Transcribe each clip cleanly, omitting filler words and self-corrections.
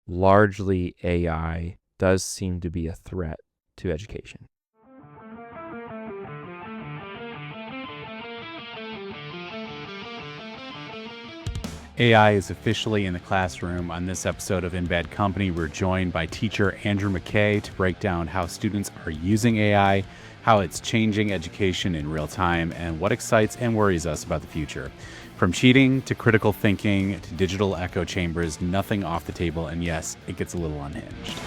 largely AI does seem to be a threat to education. AI is officially in the classroom. On this episode of In Bad Company, we're joined by teacher Andrew Maky to break down how students are using AI, how it's changing education in real time, and what excites and worries us about the future. From cheating to critical thinking to digital echo chambers, nothing off the table, and yes, it gets a little unhinged.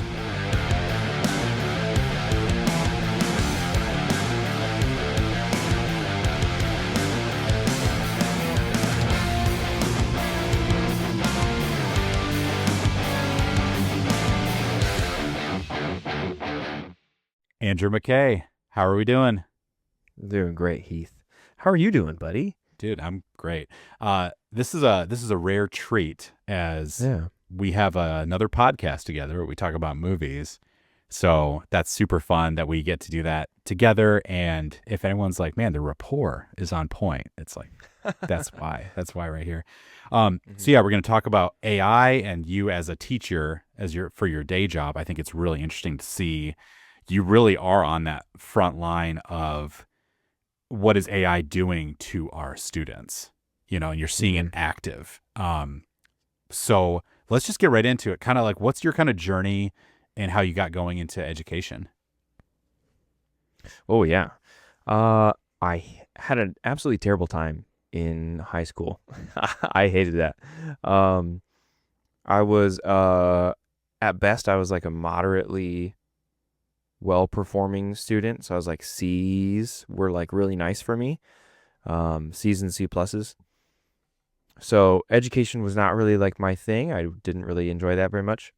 Andrew Maky, how are we doing? Doing great, Heath. How are you doing, buddy? Dude, I'm great. This is a rare treat as we have another podcast together where we talk about movies. So that's super fun that we get to do that together. And if anyone's like, man, the rapport is on point, it's like, that's why. That's why right here. So yeah, we're going to talk about AI and you as a teacher for your day job. I think it's really interesting to see you really are on that front line of what is AI doing to our students, and you're seeing it active. So let's just get right into it. Kind of like, what's your kind of journey and how you got going into education? Oh, yeah. I had an absolutely terrible time in high school. I hated that. I was, at best, I was like a moderately well-performing student. So I was like C's were like really nice for me. C's and C pluses. So education was not really like my thing. I didn't really enjoy that very much.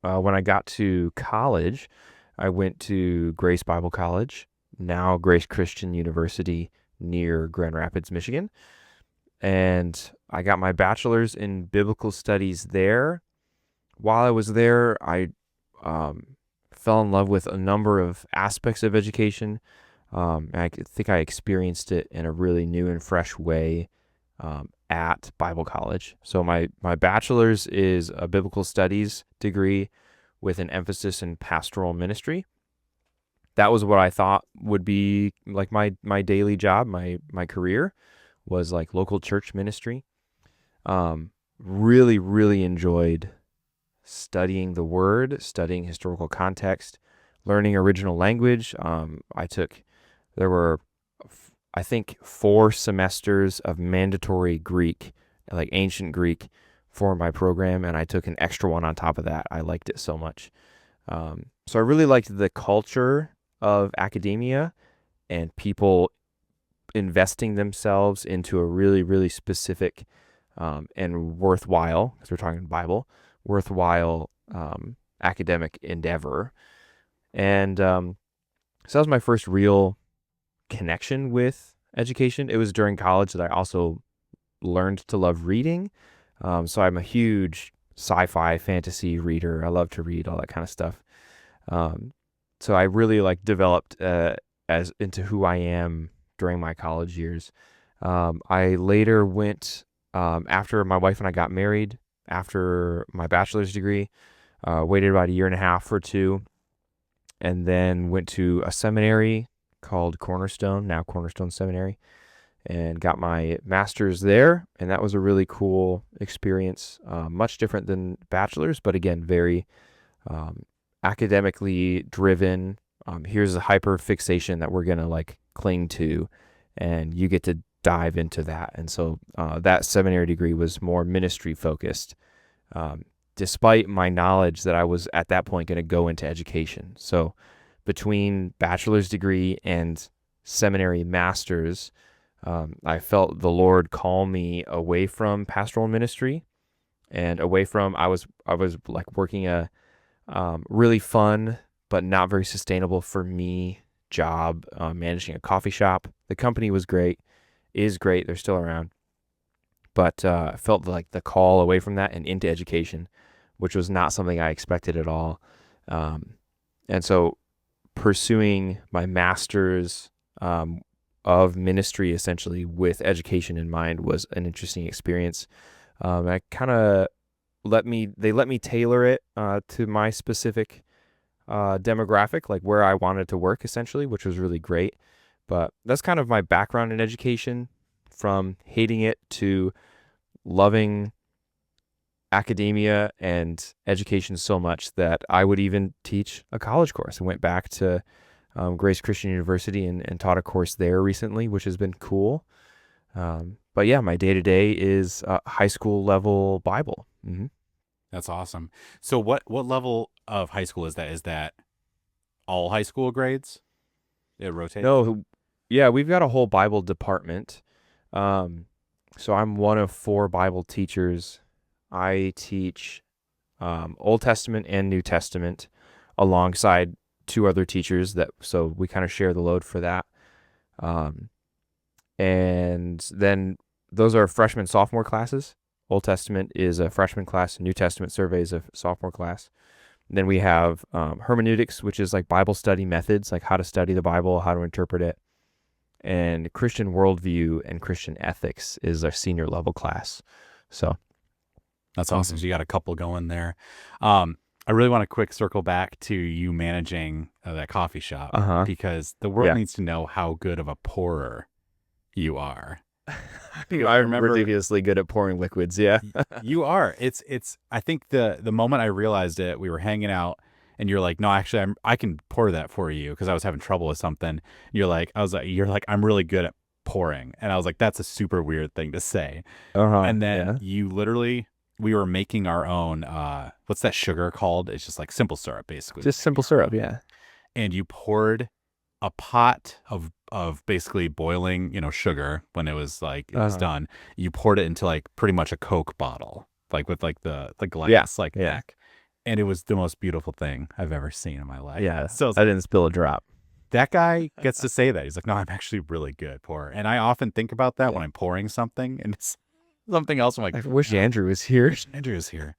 When I got to college, I went to Grace Bible College, now Grace Christian University near Grand Rapids, Michigan. And I got my bachelor's in biblical studies there. While I was there, I fell in love with a number of aspects of education. I think I experienced it in a really new and fresh way at Bible College. So my bachelor's is a biblical studies degree with an emphasis in pastoral ministry. That was what I thought would be like my daily job, my career was like local church ministry. Really, really enjoyed studying the word, studying historical context, learning original language. There were, I think, 4 semesters of mandatory Greek, like ancient Greek, for my program, and I took an extra one on top of that. I liked it so much. So I really liked the culture of academia and people investing themselves into a really, really specific and worthwhile, because we're talking Bible, worthwhile academic endeavor. And so that was my first real connection with education. It was during college that I also learned to love reading. So I'm a huge sci-fi fantasy reader. I love to read, all that kind of stuff. So I really developed as into who I am during my college years. I later went, after my wife and I got married, after my bachelor's degree, waited about a year and a half or 2, and then went to a seminary called Cornerstone, now Cornerstone Seminary, and got my master's there. And that was a really cool experience, much different than bachelor's, but again, very academically driven. Here's a hyper fixation that we're going to cling to, and you get to dive into that. And so that seminary degree was more ministry focused, despite my knowledge that I was at that point going to go into education. So between bachelor's degree and seminary master's, I felt the Lord call me away from pastoral ministry and away from, I was working a really fun but not very sustainable for me job, managing a coffee shop. The company was great, is great. They're still around. But I felt like the call away from that and into education, which was not something I expected at all. And so pursuing my master's of ministry, essentially with education in mind, was an interesting experience. I kind of let me tailor it to my specific demographic, like where I wanted to work essentially, which was really great. But that's kind of my background in education, from hating it to loving academia and education so much that I would even teach a college course. I went back to Grace Christian University and taught a course there recently, which has been cool. But yeah, my day-to-day is high school level Bible. Mm-hmm. That's awesome. So what level of high school is that? Is that all high school grades? It rotates? No, yeah, we've got a whole Bible department. So I'm one of 4 Bible teachers. I teach Old Testament and New Testament alongside 2 other teachers, so we kind of share the load for that. And then those are freshman, sophomore classes. Old Testament is a freshman class. New Testament survey is a sophomore class. Then we have hermeneutics, which is like Bible study methods, like how to study the Bible, how to interpret it. And Christian worldview and Christian ethics is our senior level class. So that's awesome. So you got a couple going there. I really want to quick circle back to you managing that coffee shop, because the world needs to know how good of a pourer you are. I'm ridiculously good at pouring liquids. Yeah, you are. It's. I think the moment I realized it, we were hanging out, and you're like, "No, actually, I can pour that for you," because I was having trouble with something. You're like, I'm really good at pouring, and I was like, that's a super weird thing to say. And then you literally, we were making our own. What's that sugar called? It's just like simple syrup, basically. Just simple syrup, yeah. And you poured a pot of basically boiling, sugar when it was like it was done. You poured it into like pretty much a Coke bottle, like with like the glass neck. And it was the most beautiful thing I've ever seen in my life. Yeah. So I didn't spill a drop. That guy gets to say that. He's like, no, I'm actually really good pourer. And I often think about that when I'm pouring something and it's something else. I'm like, I wish Andrew was here. Andrew is here.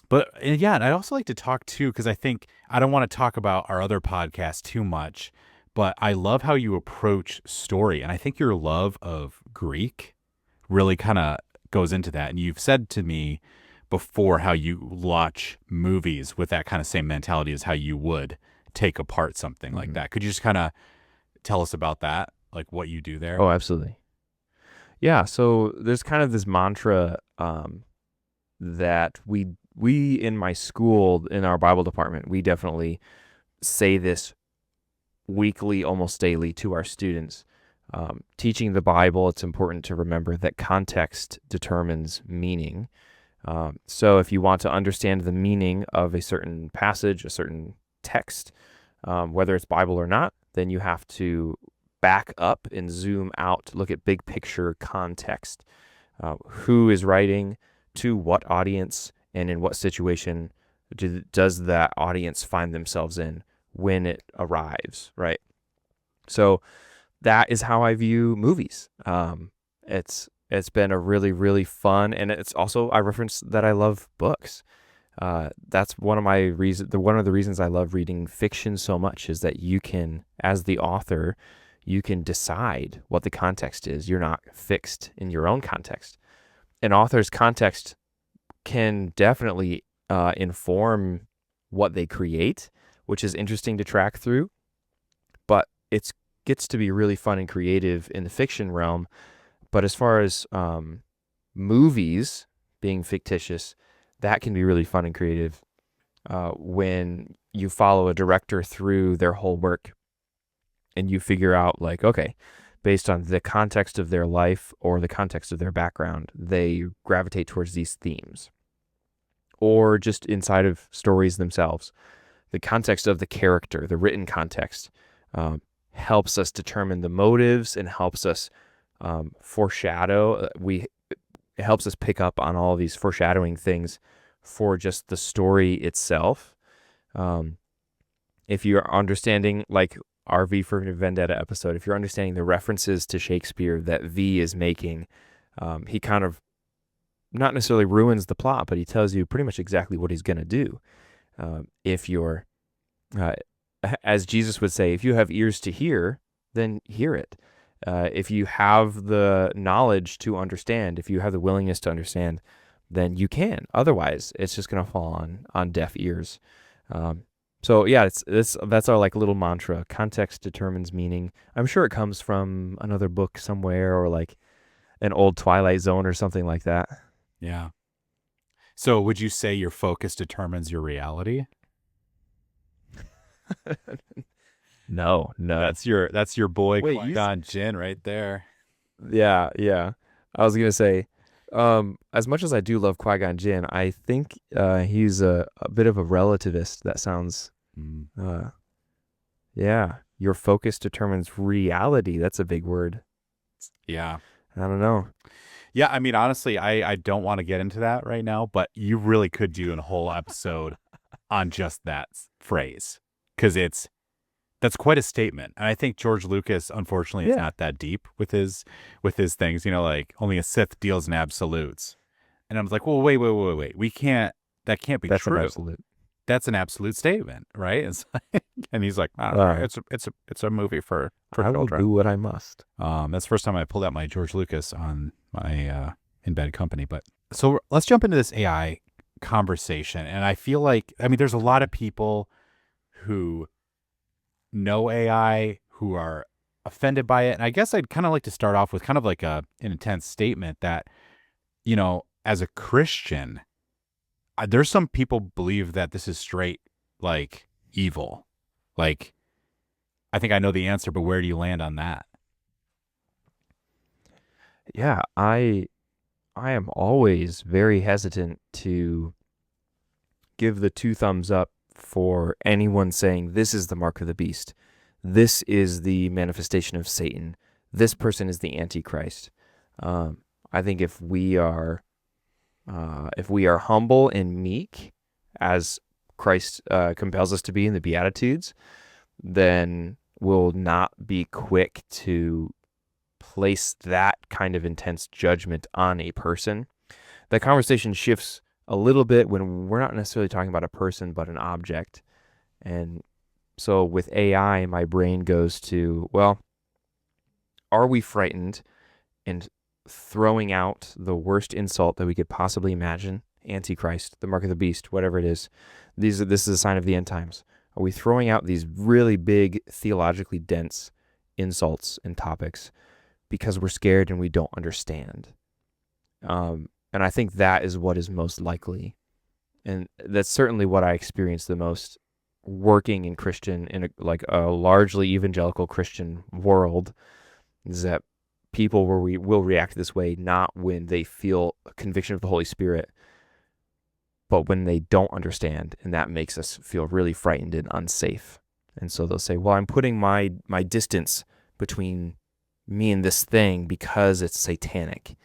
But yeah, and I'd also like to talk too, because I think I don't want to talk about our other podcast too much, but I love how you approach story. And I think your love of Greek really kind of goes into that. And you've said to me before how you watch movies with that kind of same mentality as how you would take apart something like that. Could you just kind of tell us about that, like what you do there? Oh, absolutely. Yeah, so there's kind of this mantra that we in my school, in our Bible department, we definitely say this weekly, almost daily, to our students. Teaching the Bible, it's important to remember that context determines meaning. So if you want to understand the meaning of a certain passage, a certain text, whether it's Bible or not, then you have to back up and zoom out, look at big picture context. Who is writing, to what audience, and in what situation does that audience find themselves in when it arrives, right? So that is how I view movies. It's been a really, really fun, and it's also, I reference that I love books. That's one of the reasons I love reading fiction so much, is that you can, as the author, you can decide what the context is. You're not fixed in your own context. An author's context can definitely inform what they create, which is interesting to track through, but it gets to be really fun and creative in the fiction realm. But as far as movies being fictitious, that can be really fun and creative when you follow a director through their whole work and you figure out, like, okay, based on the context of their life or the context of their background, they gravitate towards these themes. Or just inside of stories themselves, the context of the character, the written context, helps us determine the motives and helps us foreshadow. It helps us pick up on all these foreshadowing things for just the story itself. If you're understanding, like our V for Vendetta episode, if you're understanding the references to Shakespeare that V is making, he kind of not necessarily ruins the plot, but he tells you pretty much exactly what he's going to do. If you're, as Jesus would say, if you have ears to hear, then hear it. If you have the knowledge to understand, if you have the willingness to understand, then you can. Otherwise, it's just gonna fall on deaf ears. So yeah, that's our like little mantra. Context determines meaning. I'm sure it comes from another book somewhere or like an old Twilight Zone or something like that. Yeah. So would you say your focus determines your reality? No. That's your boy Wait, you? Qui-Gon Jinn right there. Yeah, yeah. I was gonna say, as much as I do love Qui-Gon Jinn, I think he's a bit of a relativist. That sounds, Mm. uh, yeah. Your focus determines reality. That's a big word. Yeah. I don't know. Yeah, I mean, honestly, I don't want to get into that right now, but you really could do a whole episode on just that phrase because that's quite a statement. And I think George Lucas, unfortunately, is Yeah, not that deep with his things. Like only a Sith deals in absolutes. And I was like, well, wait. We can't. That can't be that's an true. absolute. That's an absolute statement, right? And he's like, I don't know. Uh, It's a movie for I will children. do what I must. That's the first time I pulled out my George Lucas on my in bad company. But so let's jump into this AI conversation. And I feel like, I mean, there's a lot of people who know AI who are offended by it. And I guess I'd kind of like to start off with kind of like an intense statement that, as a Christian, there's some people believe that this is straight like evil. Like, I think I know the answer, but where do you land on that? Yeah, I am always very hesitant to give the two thumbs up for anyone saying this is the mark of the beast. This is the manifestation of Satan. This person is the Antichrist. I think if we are humble and meek, as Christ compels us to be in the Beatitudes, then we'll not be quick to place that kind of intense judgment on a person. The conversation shifts a little bit when we're not necessarily talking about a person, but an object. And so with AI, my brain goes to, well, are we frightened and throwing out the worst insult that we could possibly imagine? Antichrist, the mark of the beast, whatever it is. This is a sign of the end times. Are we throwing out these really big, theologically dense insults and topics because we're scared and we don't understand? And I think that is what is most likely. And that's certainly what I experienced the most working in a largely evangelical Christian world, is that people will react this way not when they feel a conviction of the Holy Spirit, but when they don't understand, and that makes us feel really frightened and unsafe. And so they'll say, well, I'm putting my distance between me and this thing because it's satanic.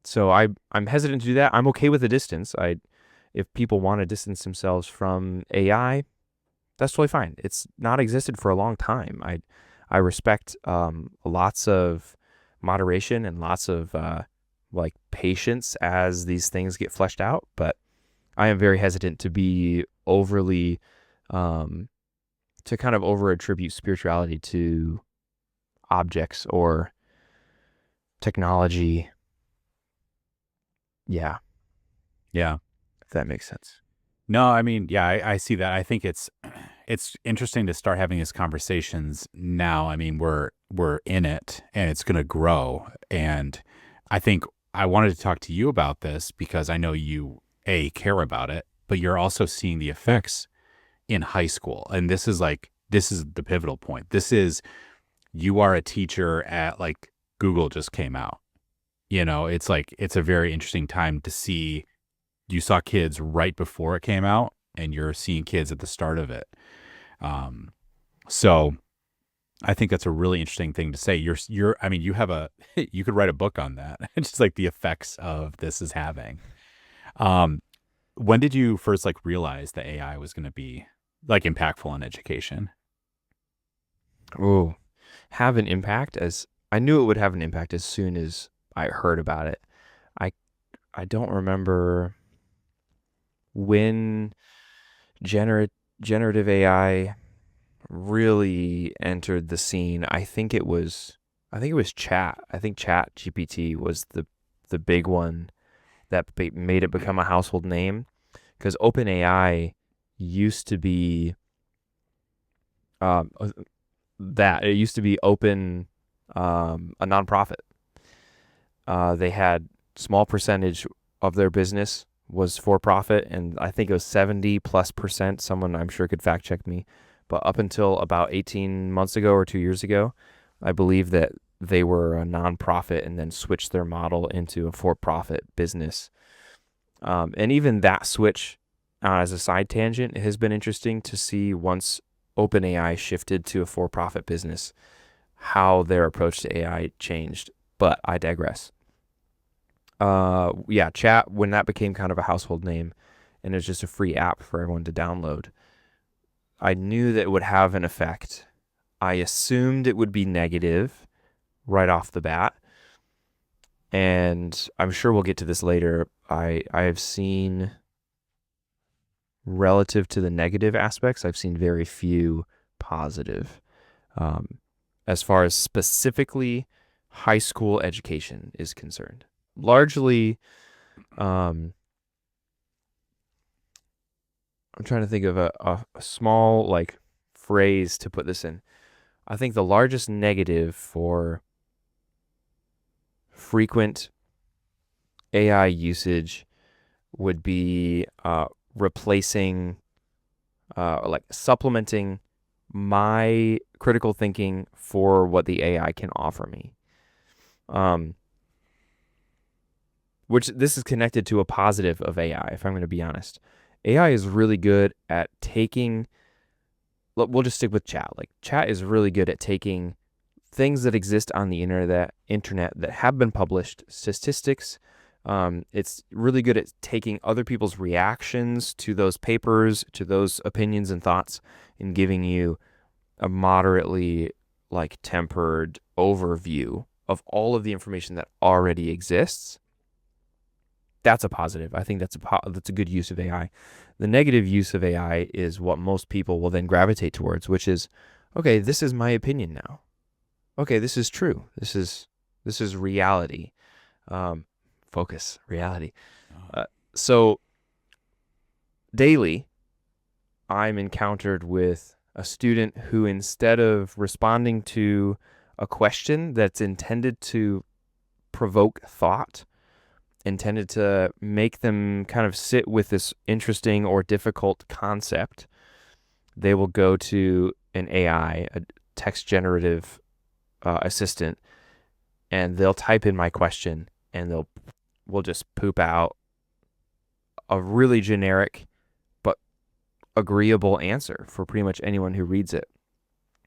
So I'm hesitant to do that. I'm okay with the distance. If people want to distance themselves from AI, that's totally fine. It's not existed for a long time. I respect lots of moderation and lots of like patience as these things get fleshed out, but I am very hesitant to be overly to kind of over attribute spirituality to objects or technology. Yeah, Yeah. if that makes sense. No, I mean, yeah, I see that. I think it's interesting to start having these conversations now. I mean, we're in it and it's going to grow. And I think I wanted to talk to you about this because I know you care about it, but you're also seeing the effects in high school. And this is the pivotal point. You are a teacher at like Google just came out. It's a very interesting time to see. You saw kids right before it came out, and you're seeing kids at the start of it. So I think that's a really interesting thing to say. I mean, you could write a book on that. It's just like the effects of this is having. Um, when did you first like realize that AI was going to be like impactful on education? Oh, have an impact as I knew it would have an impact as soon as I heard about it. I I don't remember when generative AI really entered the scene. I think it was chat. I think chat GPT was the big one that made it become a household name, because OpenAI used to be that it used to be open, a nonprofit. They had small percentage of their business was for profit, and I think it was 70+%. Someone I'm sure could fact check me, but up until about 18 months ago or 2 years ago, I believe that they were a nonprofit and then switched their model into a for-profit business. And even that switch, as a side tangent, it has been interesting to see once OpenAI shifted to a for-profit business, how their approach to AI changed. But I digress. Yeah, chat, when that became kind of a household name and it was just a free app for everyone to download, I knew that it would have an effect. I assumed it would be negative right off the bat. And I'm sure we'll get to this later. I have seen, relative to the negative aspects, I've seen very few positive. As far as specifically high school education is concerned. Largely, I'm trying to think of a small like phrase to put this in. I think the largest negative for frequent AI usage would be replacing, like supplementing my critical thinking for what the AI can offer me. Which this is connected to a positive of AI, if I'm going to be honest. AI is really good at taking, we'll just stick with chat. Like chat is really good at taking things that exist on the internet that have been published, statistics. It's really good at taking other people's reactions to those papers, to those opinions and thoughts, and giving you a moderately like tempered overview of all of the information that already exists. That's a positive. I think that's a good use of AI. The negative use of AI is what most people will then gravitate towards, which is, okay, this is my opinion now. Okay, this is true. This is reality. Focus, reality. So daily, I'm encountered with a student who, instead of responding to a question that's intended to provoke thought, intended to make them kind of sit with this interesting or difficult concept, they will go to an AI, a text generative assistant, and they'll type in my question, and we'll just poop out a really generic but agreeable answer for pretty much anyone who reads it.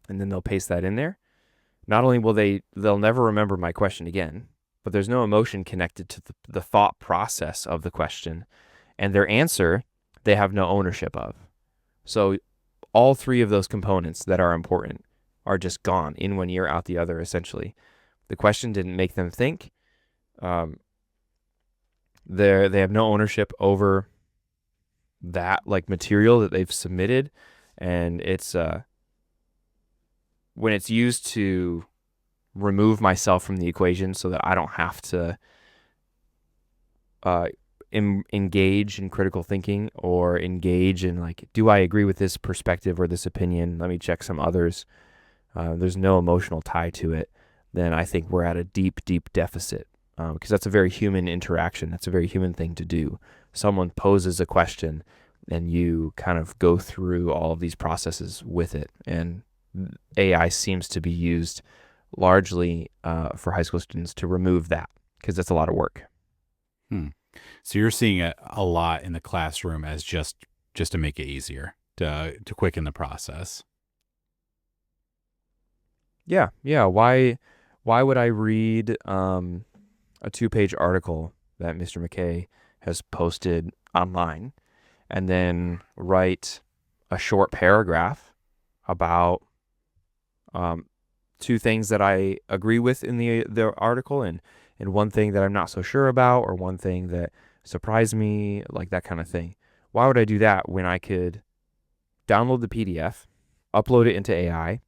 And then they'll paste that in there. Not only will they'll never remember my question again, but there's no emotion connected to the thought process of the question, and their answer they have no ownership of. So all three of those components that are important are just gone, in one ear, out the other, essentially. The question didn't make them think. They have no ownership over that like material that they've submitted, and it's when it's used to remove myself from the equation so that I don't have to engage in critical thinking or engage in like, do I agree with this perspective or this opinion? Let me check some others. There's no emotional tie to it. Then I think we're at a deep, deep deficit, because that's a very human interaction. That's a very human thing to do. Someone poses a question and you kind of go through all of these processes with it. And AI seems to be used largely for high school students to remove that, because that's a lot of work. So you're seeing it a lot in the classroom as just to make it easier, to quicken the process. Yeah. Why would I read a 2-page article that Mr. McKay has posted online and then write a short paragraph about 2 things that I agree with in the article, and one thing that I'm not so sure about, or one thing that surprised me, like that kind of thing? Why would I do that when I could download the PDF, upload it into AI,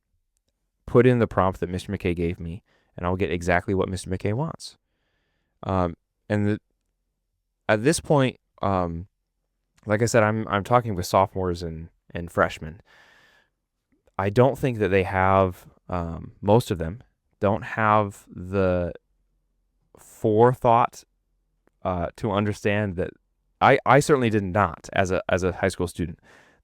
put in the prompt that Mr. McKay gave me, and I'll get exactly what Mr. McKay wants? And at this point, like I said, I'm talking with sophomores and freshmen. I don't think that they have, most of them don't have the forethought to understand that. I certainly did not as a high school student,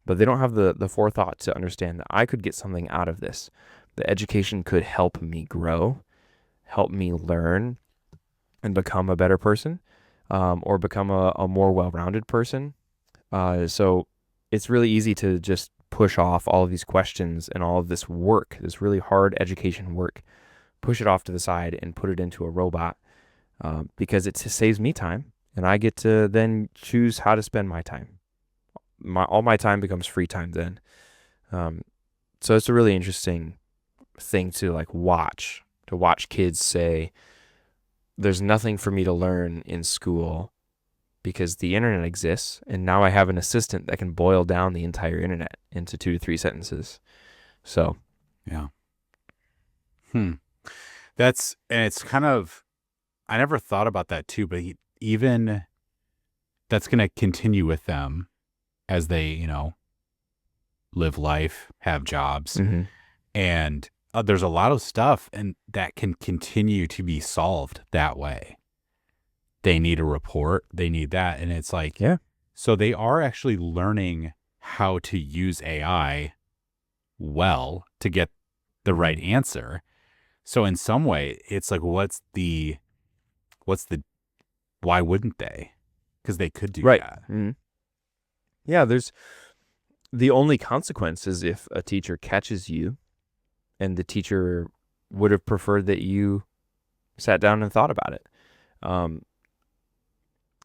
but they don't have the forethought to understand that I could get something out of this. The education could help me grow, help me learn, and become a better person, or become a more well-rounded person. So it's really easy to just push off all of these questions and all of this work, this really hard education work, push it off to the side and put it into a robot, because it saves me time, and I get to then choose how to spend my time. All my time becomes free time then. So it's a really interesting thing to watch kids say, there's nothing for me to learn in school because the internet exists, and now I have an assistant that can boil down the entire internet into 2 to 3 sentences. So, yeah. And it's kind of, I never thought about that too, but even that's going to continue with them as they, live life, have jobs. mm-hmm. And there's a lot of stuff and that can continue to be solved that way. They need a report. They need that. And it's like, yeah. So they are actually learning how to use AI well to get the right answer. So in some way, it's like, why wouldn't they? Because they could do that. Mm-hmm. Yeah, the only consequence is if a teacher catches you, and the teacher would have preferred that you sat down and thought about it.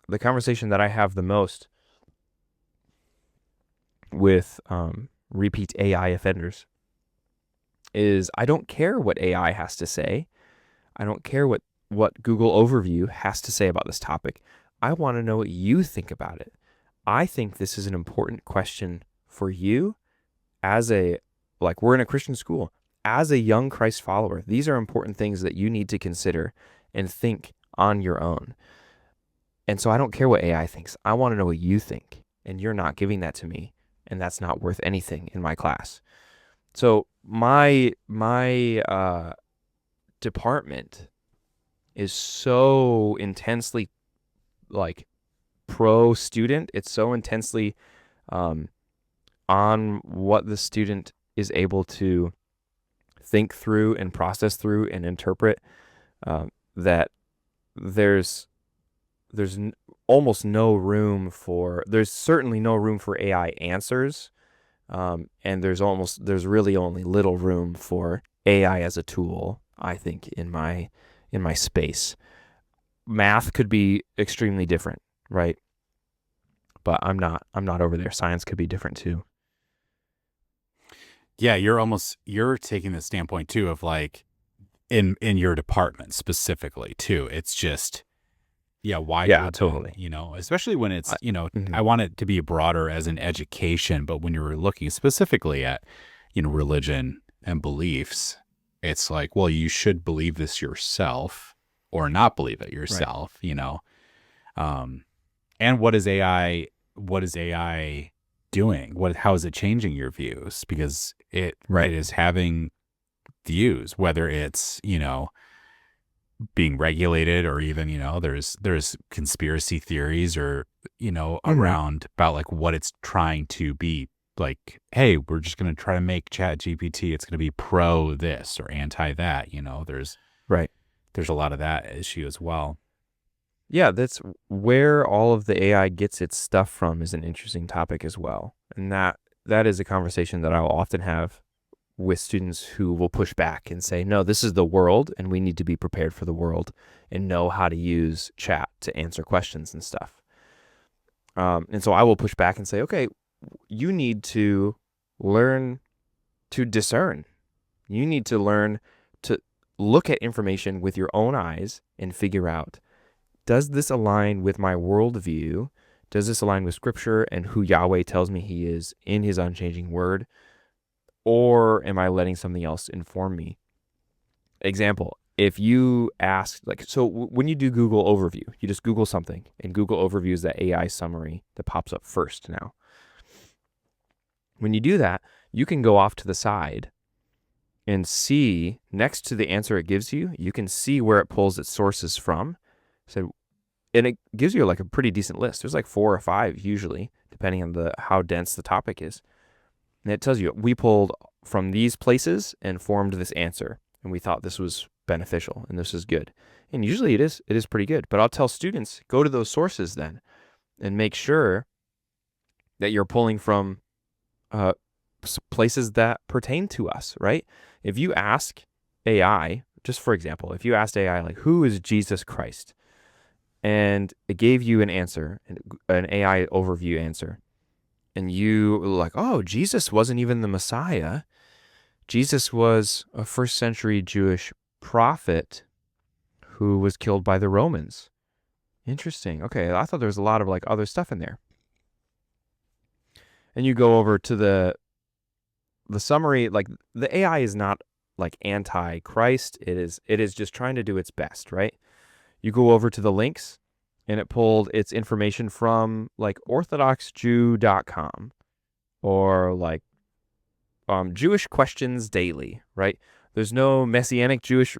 The conversation that I have the most with repeat AI offenders is, I don't care what AI has to say. I don't care what Google Overview has to say about this topic. I want to know what you think about it. I think this is an important question for you as we're in a Christian school. As a young Christ follower, these are important things that you need to consider and think on your own. And so I don't care what AI thinks. I want to know what you think. And you're not giving that to me. And that's not worth anything in my class. So my department is so intensely pro student. It's so intensely on what the student is able to think through and process through and interpret, that there's almost no room there's certainly no room for AI answers, and there's really only little room for AI as a tool, I think, in my space. Math could be extremely different, right? But I'm not over there. Science could be different too. Yeah, you're taking the standpoint too of in your department specifically too. It's just, why? Yeah, totally. Especially when it's, mm-hmm. I want it to be broader as an education, but when you're looking specifically at, religion and beliefs, it's like, well, you should believe this yourself or not believe it yourself, right. And what is AI doing? How is it changing your views? Because it is having views, whether it's, being regulated or even, there's conspiracy theories or, around about what it's trying to be. Hey, we're just going to try to make Chat GPT. It's going to be pro this or anti that, there's a lot of that issue as well. Yeah, that's where all of the AI gets its stuff from is an interesting topic as well. And that is a conversation that I'll often have with students who will push back and say, no, this is the world and we need to be prepared for the world and know how to use chat to answer questions and stuff. And so I will push back and say, okay, you need to learn to discern. You need to learn to look at information with your own eyes and figure out, does this align with my worldview? Does this align with Scripture and who Yahweh tells me He is in His unchanging Word? Or am I letting something else inform me? Example, if you ask, like, so when you do Google overview, you just Google something, and Google overview is that AI summary that pops up first now. When you do that, you can go off to the side and see next to the answer it gives you, you can see where it pulls its sources from. So, and it gives you like a pretty decent list. There's like 4 or 5 usually, depending on how dense the topic is. And it tells you, we pulled from these places and formed this answer, and we thought this was beneficial and this is good. And usually it is pretty good. But I'll tell students, go to those sources then and make sure that you're pulling from places that pertain to us, right? If you ask AI, just for example, if you asked AI, like, who is Jesus Christ? And it gave you an answer, an AI overview answer. And you were like, oh, Jesus wasn't even the Messiah. Jesus was a first century Jewish prophet who was killed by the Romans. Interesting. Okay, I thought there was a lot of like other stuff in there. And you go over to the summary, like the AI is not like anti-Christ. It is just trying to do its best, right? You go over to the links and it pulled its information from like orthodoxjew.com or like Jewish Questions Daily, right? There's no Messianic Jewish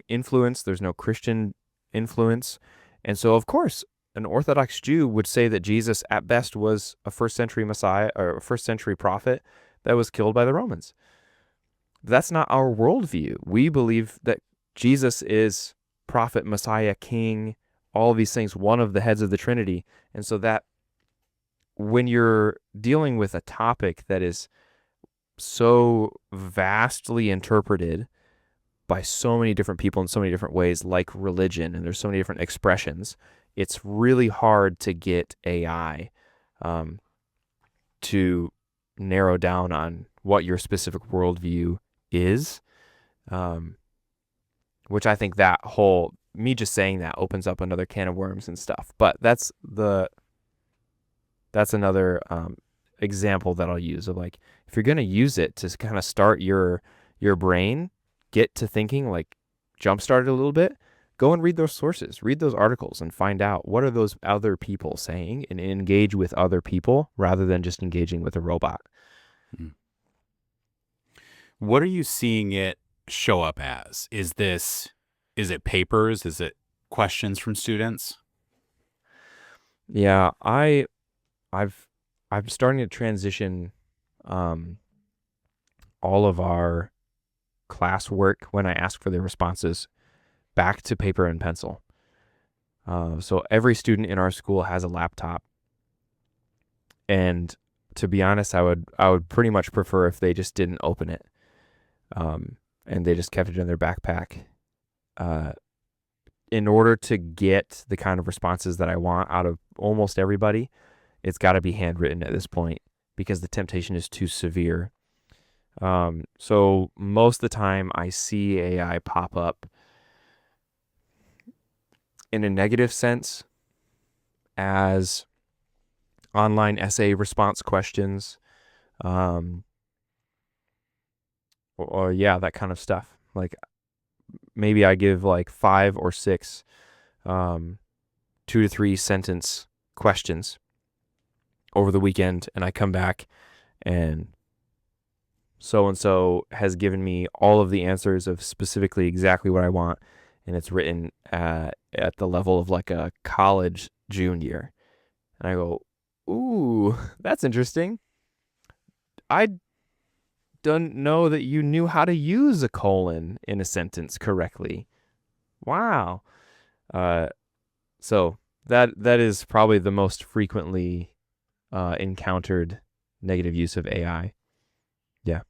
influence. There's no Christian influence. And so, of course, an Orthodox Jew would say that Jesus at best was a first century Messiah or a first century prophet that was killed by the Romans. That's not our worldview. We believe that Jesus is prophet, Messiah, king, all of these things, one of the heads of the Trinity. And so that when you're dealing with a topic that is so vastly interpreted by so many different people in so many different ways, like religion, and there's so many different expressions, it's really hard to get AI to narrow down on what your specific worldview is, which I think that whole, me just saying that opens up another can of worms and stuff. But that's another example that I'll use of like, if you're going to use it to kind of start your brain, get to thinking, like jumpstart it a little bit, go and read those sources, read those articles and find out what are those other people saying and engage with other people rather than just engaging with a robot. What are you seeing it show up as? Is it papers? Is it questions from students? Yeah, I'm starting to transition all of our classwork when I ask for the responses back to paper and pencil. So every student in our school has a laptop, and to be honest, I would pretty much prefer if they just didn't open it, and they just kept it in their backpack. In order to get the kind of responses that I want out of almost everybody, it's got to be handwritten at this point because the temptation is too severe. So most of the time I see AI pop up in a negative sense as online essay response questions, or that kind of stuff. Like maybe I give like 5 or 6 2 to 3 sentence questions over the weekend, and I come back and so has given me all of the answers of specifically exactly what I want, and it's written at the level of like a college junior. And I go, ooh, that's interesting. I don't know that you knew how to use a colon in a sentence correctly. Wow. So that is probably the most frequently encountered negative use of AI. Yeah.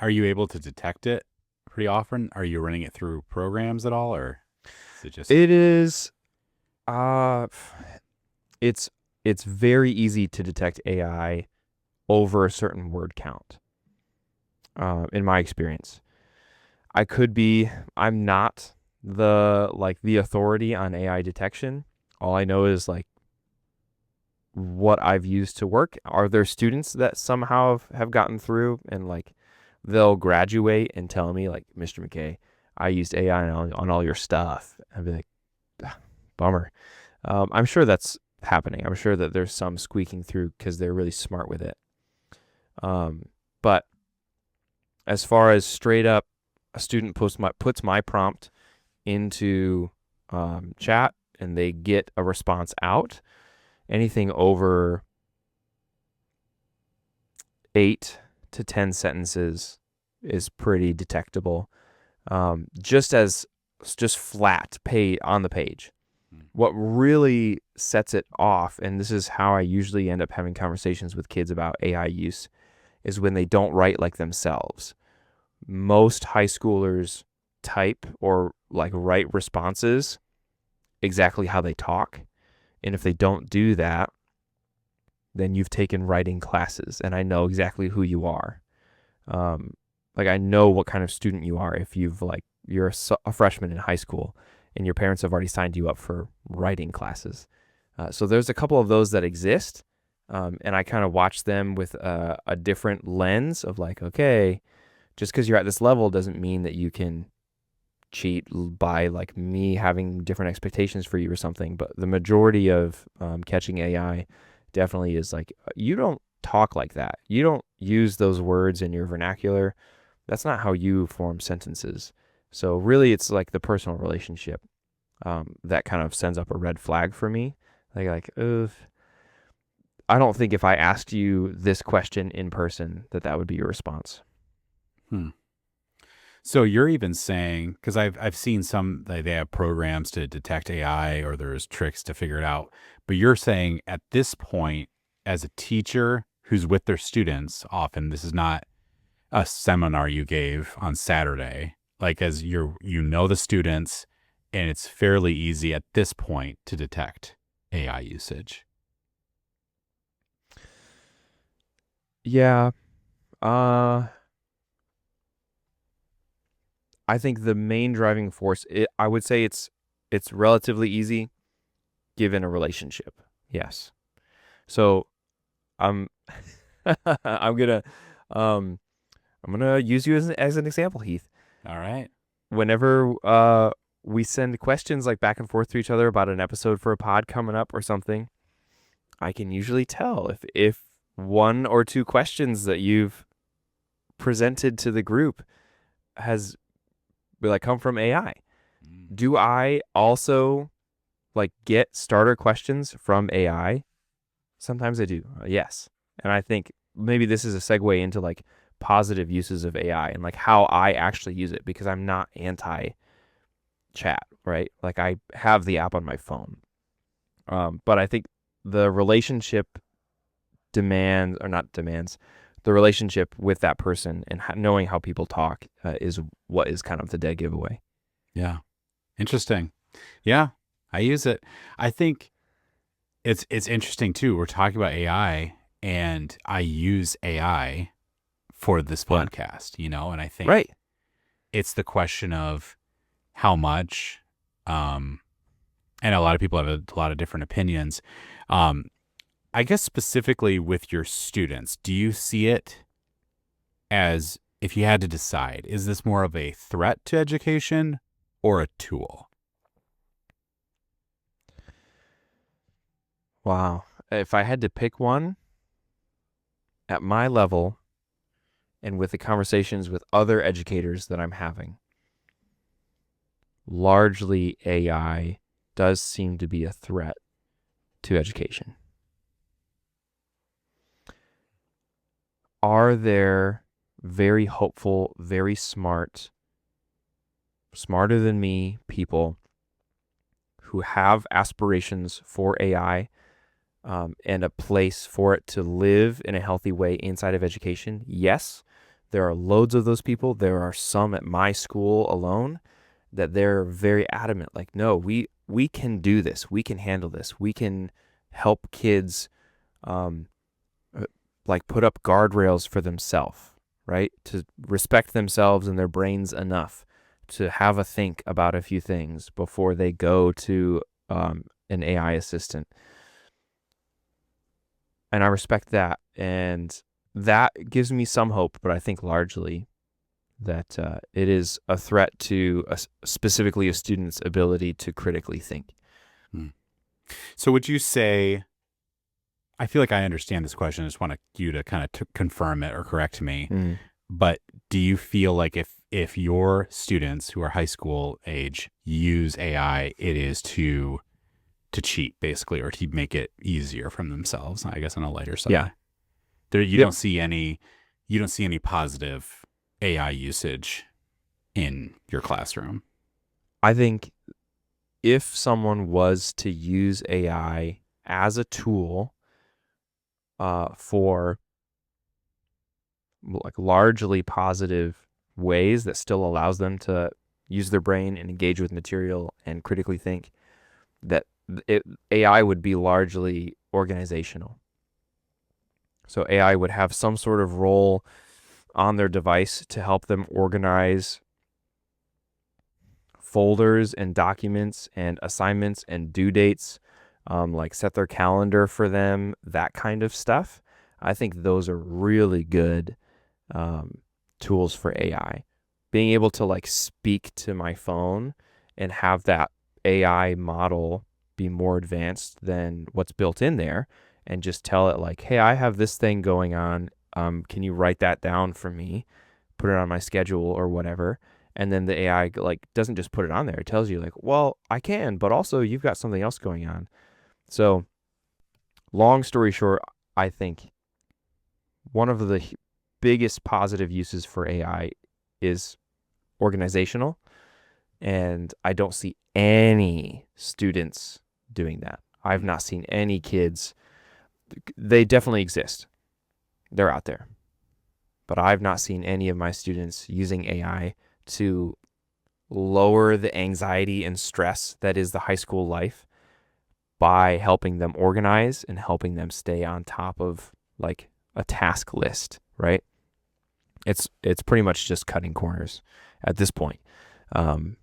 Are you able to detect it pretty often? Are you running it through programs at all, or is it just? It is. It's very easy to detect AI over a certain word count. In my experience, I'm not the authority on AI detection. All I know is like what I've used to work. Are there students that somehow have gotten through and like they'll graduate and tell me like, Mr. McKay, I used AI on all your stuff. I'd be like, bummer. I'm sure that's happening. I'm sure that there's some squeaking through because they're really smart with it. But as far as straight up, a student puts my prompt into chat and they get a response out. Anything over 8 to 10 sentences is pretty detectable. Just flat on the page. What really sets it off, and this is how I usually end up having conversations with kids about AI use, is when they don't write like themselves. Most high schoolers type or like write responses exactly how they talk. And if they don't do that, then you've taken writing classes, and I know exactly who you are. Like I know what kind of student you are if you're a freshman in high school and your parents have already signed you up for writing classes. So there's a couple of those that exist, and I kind of watch them with a different lens of like, okay, just because you're at this level doesn't mean that you can cheat by like me having different expectations for you or something. But the majority of catching AI definitely is like, you don't talk like that. You don't use those words in your vernacular. That's not how you form sentences. So really it's like the personal relationship that kind of sends up a red flag for me. Like, I don't think if I asked you this question in person that would be your response. So you're even saying, because I've seen some, they have programs to detect AI or there's tricks to figure it out. But you're saying at this point, as a teacher who's with their students, often this is not a seminar you gave on Saturday, like as you know the students, and it's fairly easy at this point to detect AI usage. Yeah. I think the main driving force, I would say it's relatively easy given a relationship. Yes. So I'm I'm gonna use you as an example, Heath. All right. Whenever we send questions like back and forth to each other about an episode for a pod coming up or something, I can usually tell if one or two questions that you've presented to the group has come from AI. Do I also like get starter questions from AI? Sometimes I do. Yes. And I think maybe this is a segue into like positive uses of AI and like how I actually use it, because I'm not anti chat, right? Like I have the app on my phone. But I think the relationship the relationship with that person and knowing how people talk is what is kind of the dead giveaway. Yeah. Interesting. Yeah. I use it. I think it's interesting too. We're talking about AI and I use AI for this podcast, and I think it's the question of how much, and a lot of people have a lot of different opinions. I guess specifically with your students, do you see it as, if you had to decide, is this more of a threat to education or a tool? Wow. If I had to pick one at my level and with the conversations with other educators that I'm having, largely AI does seem to be a threat to education. Are there very hopeful, very smart, smarter than me people who have aspirations for AI and a place for it to live in a healthy way inside of education? Yes, there are loads of those people. There are some at my school alone that they're very adamant, like, no, we can do this. We can handle this. We can help kids like put up guardrails for themselves, right? To respect themselves and their brains enough to have a think about a few things before they go to an AI assistant. And I respect that. And that gives me some hope, but I think largely that it is a threat to specifically a student's ability to critically think. So would you say, I feel like I understand this question. I just want you to kind of confirm it or correct me. But do you feel like if your students who are high school age use AI, it is to cheat basically, or to make it easier for themselves, I guess, on a lighter side? Yeah. You don't see any positive AI usage in your classroom. I think if someone was to use AI as a tool for like largely positive ways that still allows them to use their brain and engage with material and critically think, that AI would be largely organizational. So AI would have some sort of role on their device to help them organize folders and documents and assignments and due dates, like set their calendar for them, that kind of stuff. I think those are really good tools for AI. Being able to like speak to my phone and have that AI model be more advanced than what's built in there, and just tell it like, hey, I have this thing going on. Can you write that down for me? Put it on my schedule or whatever. And then the AI like doesn't just put it on there. It tells you like, well, I can, but also you've got something else going on. So long story short, I think one of the biggest positive uses for AI is organizational. And I don't see any students doing that. I've not seen any kids. They definitely exist. They're out there. But I've not seen any of my students using AI to lower the anxiety and stress that is the high school life by helping them organize and helping them stay on top of like a task list, right? It's pretty much just cutting corners at this point. And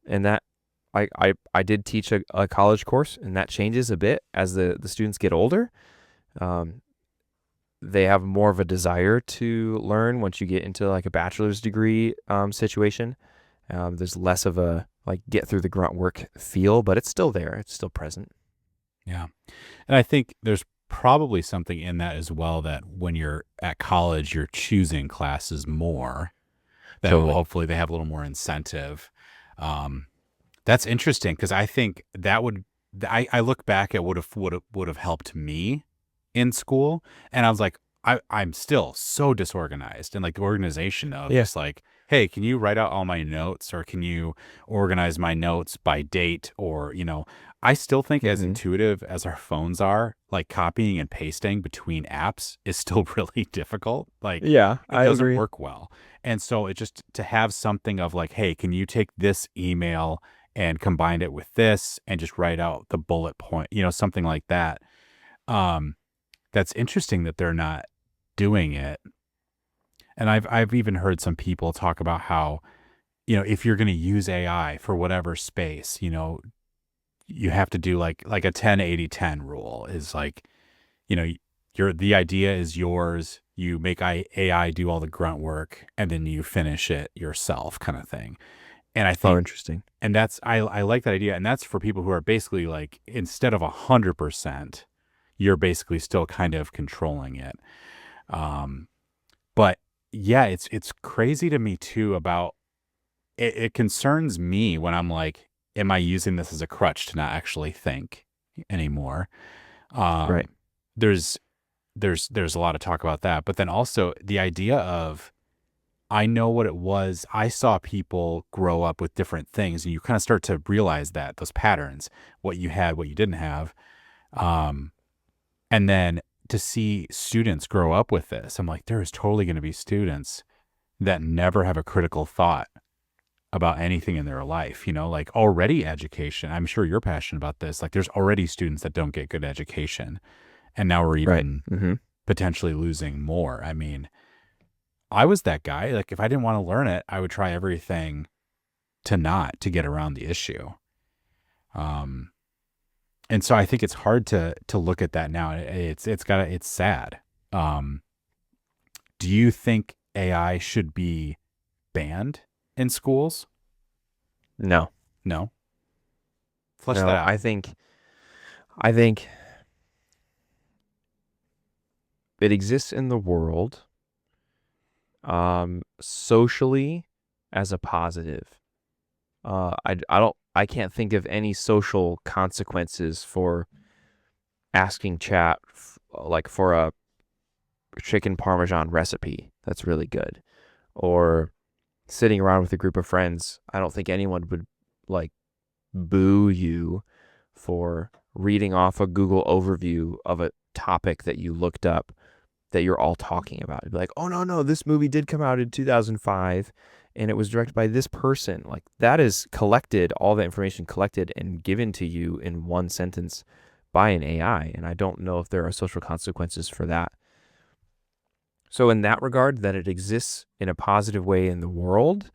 that I did teach a college course, and that changes a bit as the students get older. They have more of a desire to learn once you get into like a bachelor's degree situation. There's less of a like get through the grunt work feel, but it's still there. It's still present. Yeah. And I think there's probably something in that as well, that when you're at college, you're choosing classes more, that hopefully they have a little more incentive. That's interesting, because I think that would, I look back at would have helped me in school, and I was like, I'm still so disorganized, and like the organization of just like, hey, can you write out all my notes, or can you organize my notes by date, or I still think as intuitive as our phones are, like copying and pasting between apps is still really difficult. Like, it doesn't work well. And so it just, to have something of like, hey, can you take this email and combine it with this and just write out the bullet point, something like that. That's interesting that they're not doing it. And I've even heard some people talk about how, if you're going to use AI for whatever space, you have to do like a 10-80-10 rule, is like, the idea is yours. You make AI do all the grunt work, and then you finish it yourself, kind of thing. And I think, interesting. And that's, I like that idea. And that's for people who are basically like, instead of 100%, you're basically still kind of controlling it. But yeah, it's crazy to me too about it. It concerns me when I'm like, am I using this as a crutch to not actually think anymore? Right. There's a lot of talk about that, but then also the idea of, I know what it was. I saw people grow up with different things, and you kind of start to realize that those patterns, what you had, what you didn't have. And then to see students grow up with this, I'm like, there is totally going to be students that never have a critical thought about anything in their life, like already education. I'm sure you're passionate about this. Like, there's already students that don't get good education, and now we're even potentially losing more. I mean, I was that guy. Like, if I didn't want to learn it, I would try everything to get around the issue. And so I think it's hard to look at that now. It's sad. Do you think AI should be banned in schools? No, No. Flesh that no. out. I think it exists in the world, socially as a positive. I can't think of any social consequences for asking chat like for a chicken parmesan recipe that's really good, or sitting around with a group of friends. I don't think anyone would like boo you for reading off a Google overview of a topic that you looked up that you're all talking about. It'd be like, oh, no, this movie did come out in 2005 and it was directed by this person. Like, that is collected, all the information collected and given to you in one sentence by an AI. And I don't know if there are social consequences for that. So in that regard, that it exists in a positive way in the world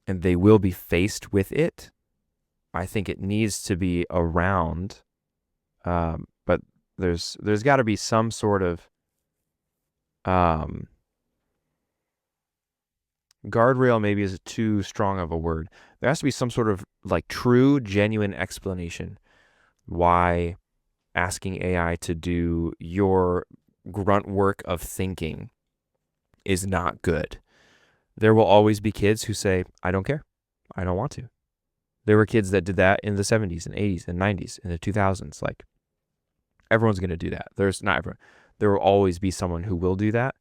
and they will be faced with it, I think it needs to be around. But there's got to be some sort of guardrail, maybe is too strong of a word. There has to be some sort of like true, genuine explanation why asking AI to do your grunt work of thinking is not good. There will always be kids who say, I don't care. I don't want to. There were kids that did that in the 70s and 80s and 90s and the 2000s. Like, everyone's going to do that. There's not everyone. There will always be someone who will do that.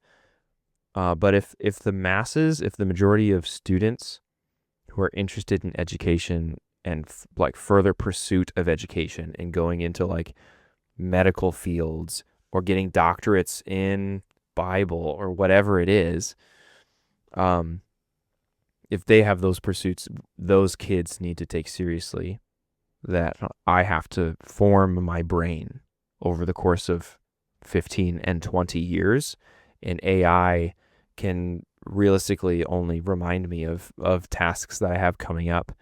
But if the masses, if the majority of students who are interested in education and like further pursuit of education and going into like medical fields or getting doctorates in Bible or whatever it is, if they have those pursuits, those kids need to take seriously that I have to form my brain over the course of 15 and 20 years, and AI can realistically only remind me of tasks that I have coming up.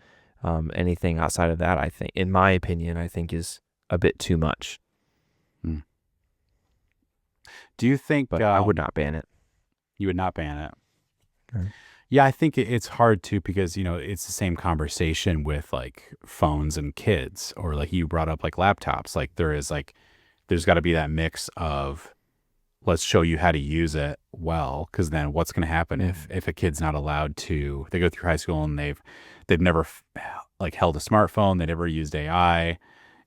Anything outside of that, I think, in my opinion, I think is a bit too much. Do you think... But I would not ban it. You would not ban it? Okay. Yeah, I think it's hard too because, it's the same conversation with like phones and kids, or like you brought up like laptops. Like there's got to be that mix of let's show you how to use it well, because then what's going to happen if a kid's not allowed to, they go through high school and they've never like held a smartphone, they never used AI,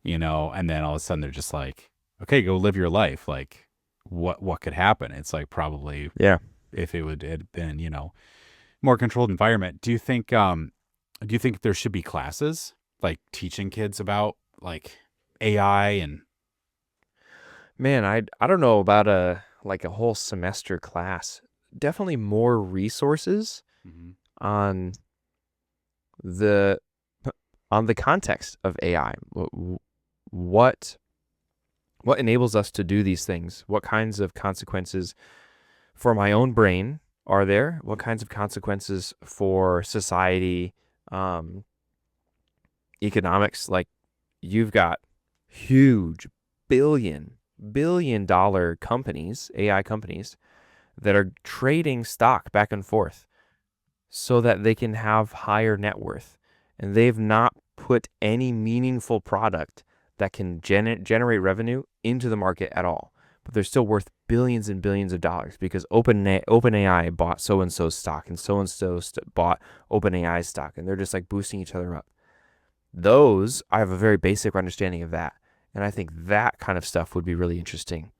and then all of a sudden they're just like, okay, go live your life. Like what could happen? It's like probably, yeah, if it had been, more controlled environment. Do you think there should be classes like teaching kids about like AI? And man, I don't know about a whole semester class. Definitely more resources on the context of AI. What enables us to do these things? What kinds of consequences for my own brain are there? What kinds of consequences for society, economics? Like, you've got huge billion-dollar companies, AI companies, that are trading stock back and forth so that they can have higher net worth. And they've not put any meaningful product that can generate revenue into the market at all. But they're still worth billions and billions of dollars because OpenAI bought so-and-so's stock and so-and-so bought OpenAI's stock. And they're just like boosting each other up. Those, I have a very basic understanding of that. And I think that kind of stuff would be really interesting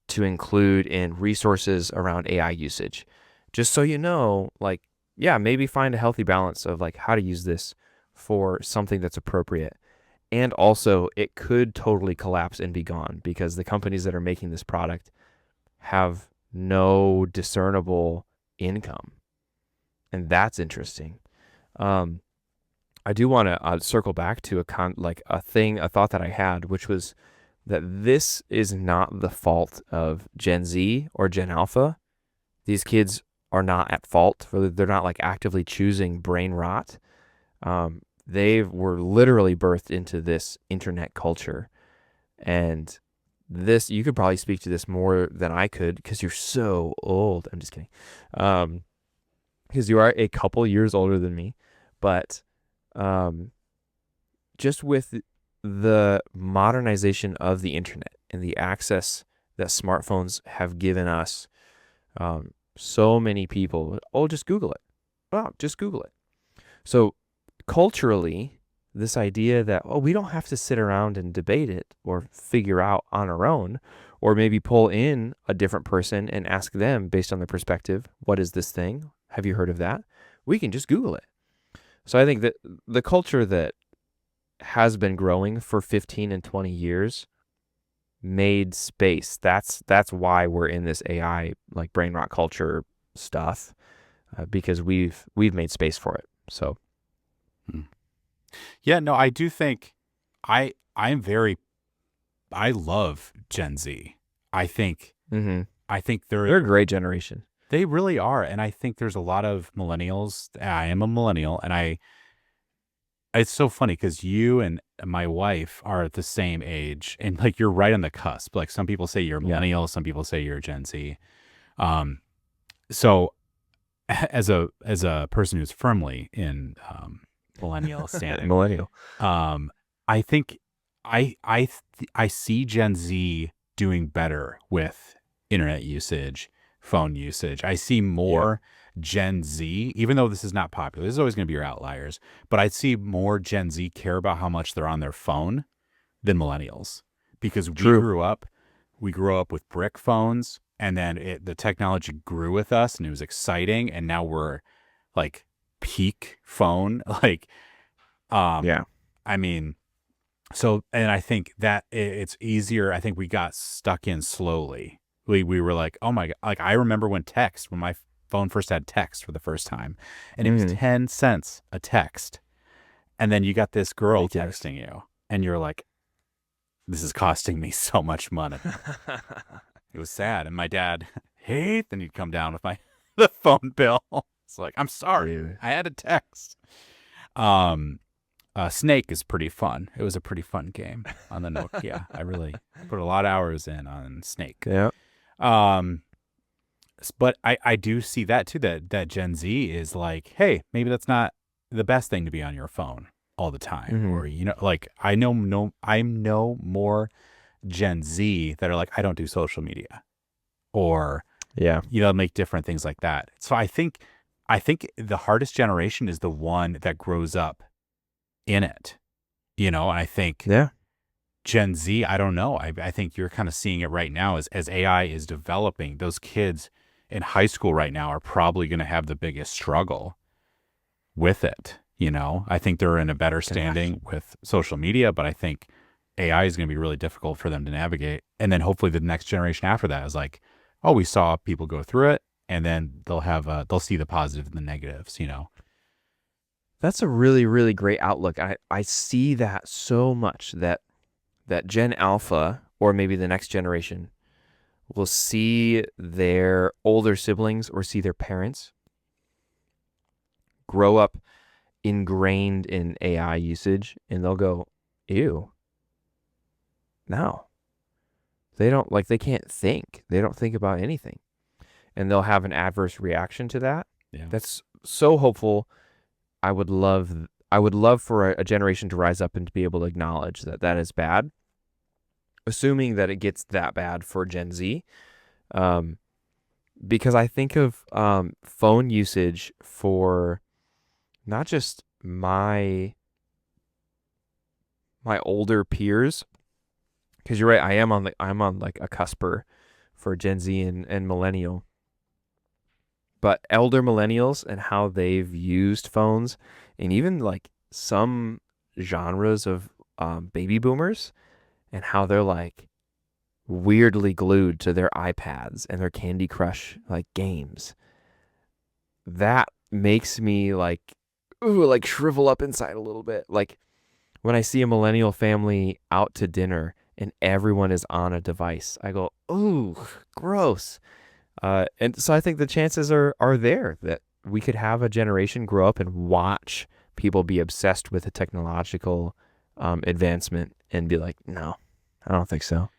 to include in resources around AI usage. Just so you know, like, yeah, maybe find a healthy balance of like how to use this for something that's appropriate. And also, it could totally collapse and be gone because the companies that are making this product have no discernible income. And that's interesting. I do want to circle back to a thought that I had, which was that this is not the fault of Gen Z or Gen Alpha. These kids are not at fault. They're not like actively choosing brain rot. They were literally birthed into this internet culture. And this, you could probably speak to this more than I could because you're so old. I'm just kidding. because you are a couple years older than me, but um, just with the modernization of the internet and the access that smartphones have given us, so many people, oh, just Google it. Oh, just Google it. So culturally, this idea that, oh, we don't have to sit around and debate it or figure out on our own, or maybe pull in a different person and ask them based on their perspective, what is this thing? Have you heard of that? We can just Google it. So I think that the culture that has been growing for 15 and 20 years made space. That's why we're in this AI like brain rot culture stuff, because we've made space for it. So yeah, no, I do think I'm very I love Gen Z. I think I think they're a great generation. They really are, and I think there's a lot of millennials. I am a millennial, and it's so funny because you and my wife are at the same age, and like you're right on the cusp. Like some people say you're a millennial, some people say you're Gen Z. So as a person who's firmly in millennial standing, millennial, I think I see Gen Z doing better with internet usage, phone usage. I see more Gen Z, even though this is not popular. This is always going to be your outliers, but I see more Gen Z care about how much they're on their phone than millennials, because we grew up with brick phones, and then the technology grew with us, and it was exciting, and now we're like peak phone, like, I mean, so, and I think that it's easier. I think we got stuck in slowly. We were like, oh my God. Like, I remember when my phone first had text for the first time, and it was 10 cents a text. And then you got this girl texting you, and you're like, this is costing me so much money. It was sad. And my dad, hey, then he'd come down with the phone bill. It's like, I'm sorry. Dude. I had a text. Snake is pretty fun. It was a pretty fun game on the Nokia. I really put a lot of hours in on Snake. Yeah. But I do see that too, that Gen Z is like, hey, maybe that's not the best thing to be on your phone all the time. Or, like I know more Gen Z that are like, I don't do social media, or, make different things like that. So I think the hardest generation is the one that grows up in it, and I think Gen Z, I don't know. I think you're kind of seeing it right now as AI is developing. Those kids in high school right now are probably going to have the biggest struggle with it. I think they're in a better standing with social media, but I think AI is going to be really difficult for them to navigate. And then hopefully the next generation after that is like, oh, we saw people go through it, and then they'll see the positive and the negatives, That's a really, really great outlook. I see that so much, that Gen Alpha, or maybe the next generation, will see their older siblings or see their parents grow up ingrained in AI usage, and they'll go, ew. No. They don't, like, they can't think. They don't think about anything. And they'll have an adverse reaction to that. Yeah. That's so hopeful. I would love for a generation to rise up and to be able to acknowledge that is bad, assuming that it gets that bad for Gen Z. Because I think of phone usage for not just my older peers, because you're right, I'm on like a cusper for Gen Z and millennial. But elder millennials and how they've used phones, and even like some genres of baby boomers, and how they're like weirdly glued to their iPads and their Candy Crush like games. That makes me like shrivel up inside a little bit. Like when I see a millennial family out to dinner and everyone is on a device, I go, ooh, gross. And so I think the chances are there that we could have a generation grow up and watch people be obsessed with a technological advancement and be like, no, I don't think so.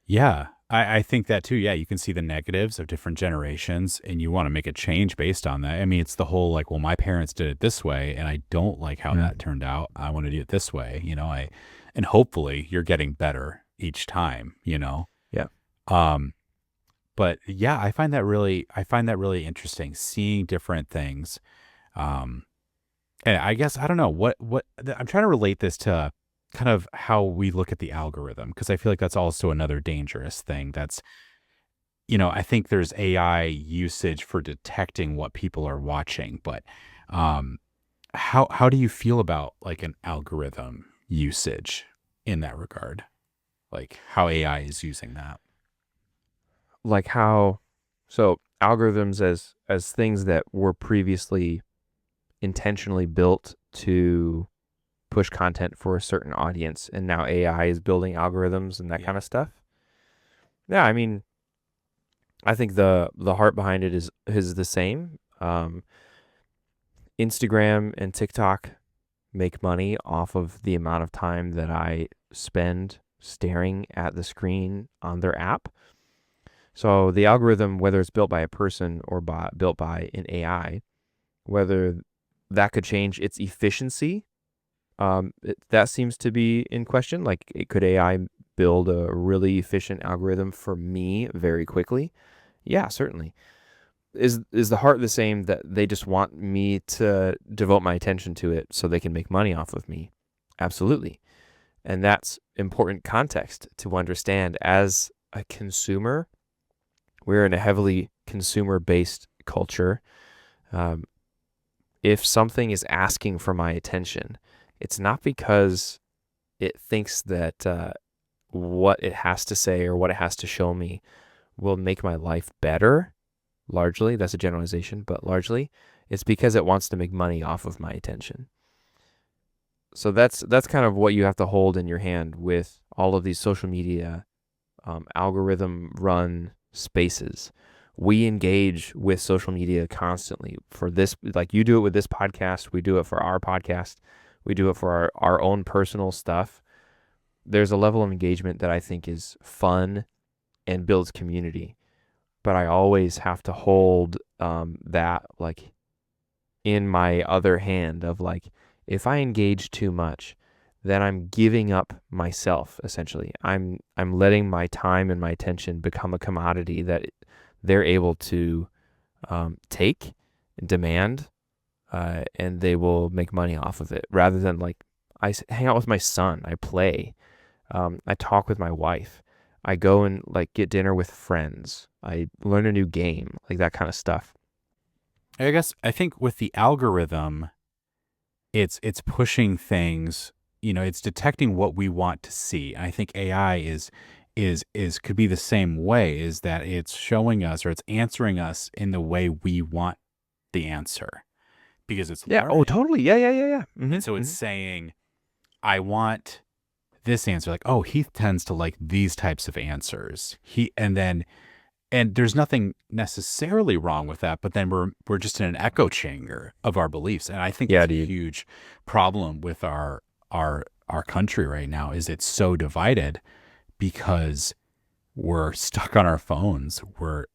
Yeah. I think that too. Yeah, you can see the negatives of different generations and you want to make a change based on that. I mean, it's the whole like, well, my parents did it this way and I don't like how Yeah. that turned out. I want to do it this way, and hopefully you're getting better each time, Yeah. Um, but yeah, I find that really interesting, seeing different things. Um, and I guess, I don't know I'm trying to relate this to kind of how we look at the algorithm, because I feel like that's also another dangerous thing. I think there's AI usage for detecting what people are watching, but um, how do you feel about like an algorithm usage in that regard? Like how AI is using that? Like how, so algorithms as things that were previously intentionally built to push content for a certain audience, and now AI is building algorithms and that kind of stuff. Yeah, I mean, I think the heart behind it is the same. Instagram and TikTok make money off of the amount of time that I spend staring at the screen on their app. So the algorithm, whether it's built by a person or built by an AI, whether that could change its efficiency, that seems to be in question. Like, could AI build a really efficient algorithm for me very quickly? Yeah, certainly. Is the heart the same, that they just want me to devote my attention to it so they can make money off of me? Absolutely. And that's important context to understand. As a consumer, we're in a heavily consumer-based culture. Um, if something is asking for my attention, it's not because it thinks that what it has to say or what it has to show me will make my life better. Largely, that's a generalization, but largely, it's because it wants to make money off of my attention. So that's kind of what you have to hold in your hand with all of these social media algorithm run spaces. We engage with social media constantly for this, like you do it with this podcast. We do it for our podcast. We do it for our own personal stuff. There's a level of engagement that I think is fun and builds community. But I always have to hold that like in my other hand of like, if I engage too much, then I'm giving up myself essentially. I'm letting my time and my attention become a commodity that they're able to take and demand, and they will make money off of it, rather than like hang out with my son, I play, I talk with my wife, I go and like get dinner with friends, I learn a new game, like that kind of stuff. I guess I think with the algorithm, it's pushing things, it's detecting what we want to see. And I think AI is could be the same way, is that it's showing us or it's answering us in the way we want the answer, because it's Yeah. Oh, learning. totally. Yeah. Yeah. Yeah. Yeah. Mm-hmm. And so it's Mm-hmm. saying, I want this answer. Like, oh, Heath tends to like these types of answers. And there's nothing necessarily wrong with that, but then we're just in an echo chamber of our beliefs. And I think Yeah, that's a dude. huge problem with our country right now, is it's so divided because we're stuck on our phones. We're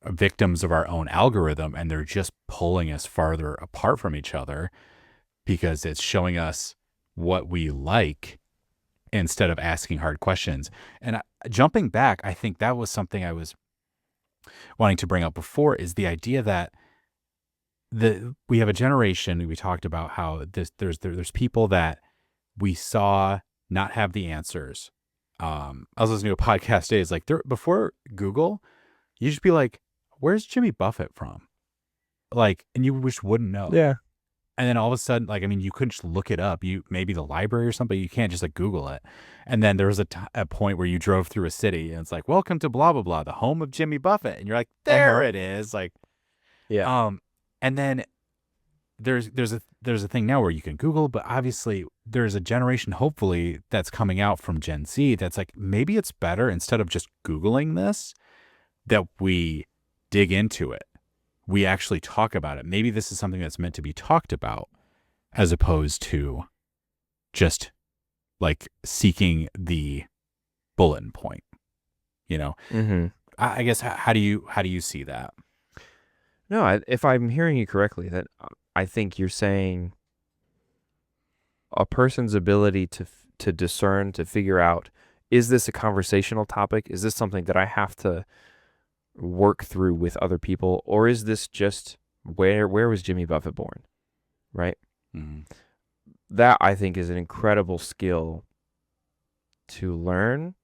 victims of our own algorithm, and they're just pulling us farther apart from each other because it's showing us what we like instead of asking hard questions. And jumping back, I think that was something I was wanting to bring up before, is the idea that we have a generation. We talked about how there's people that we saw not have the answers. I was listening to a podcast today. It's like, before Google, you just be like, "Where's Jimmy Buffett from?" Like, and you just wouldn't know. Yeah. And then all of a sudden, like, I mean, you couldn't just look it up. You maybe the library or something. You can't just like Google it. And then there was a point where you drove through a city and it's like, "Welcome to blah blah blah, the home of Jimmy Buffett," and you're like, "There Uh-huh. it is!" Like, Yeah. and then there's a thing now where you can Google, but obviously there's a generation, hopefully, that's coming out from Gen Z that's like, maybe it's better, instead of just Googling this, that we dig into it. We actually talk about it. Maybe this is something that's meant to be talked about, as opposed to just like seeking the bulletin point. You know, Mm-hmm. I guess how do you see that? No, if I'm hearing you correctly, that I think you're saying a person's ability to discern, to figure out, is this a conversational topic? Is this something that I have to work through with other people, or is this just where was Jimmy Buffett born, right? Mm-hmm. That I think is an incredible skill to learn,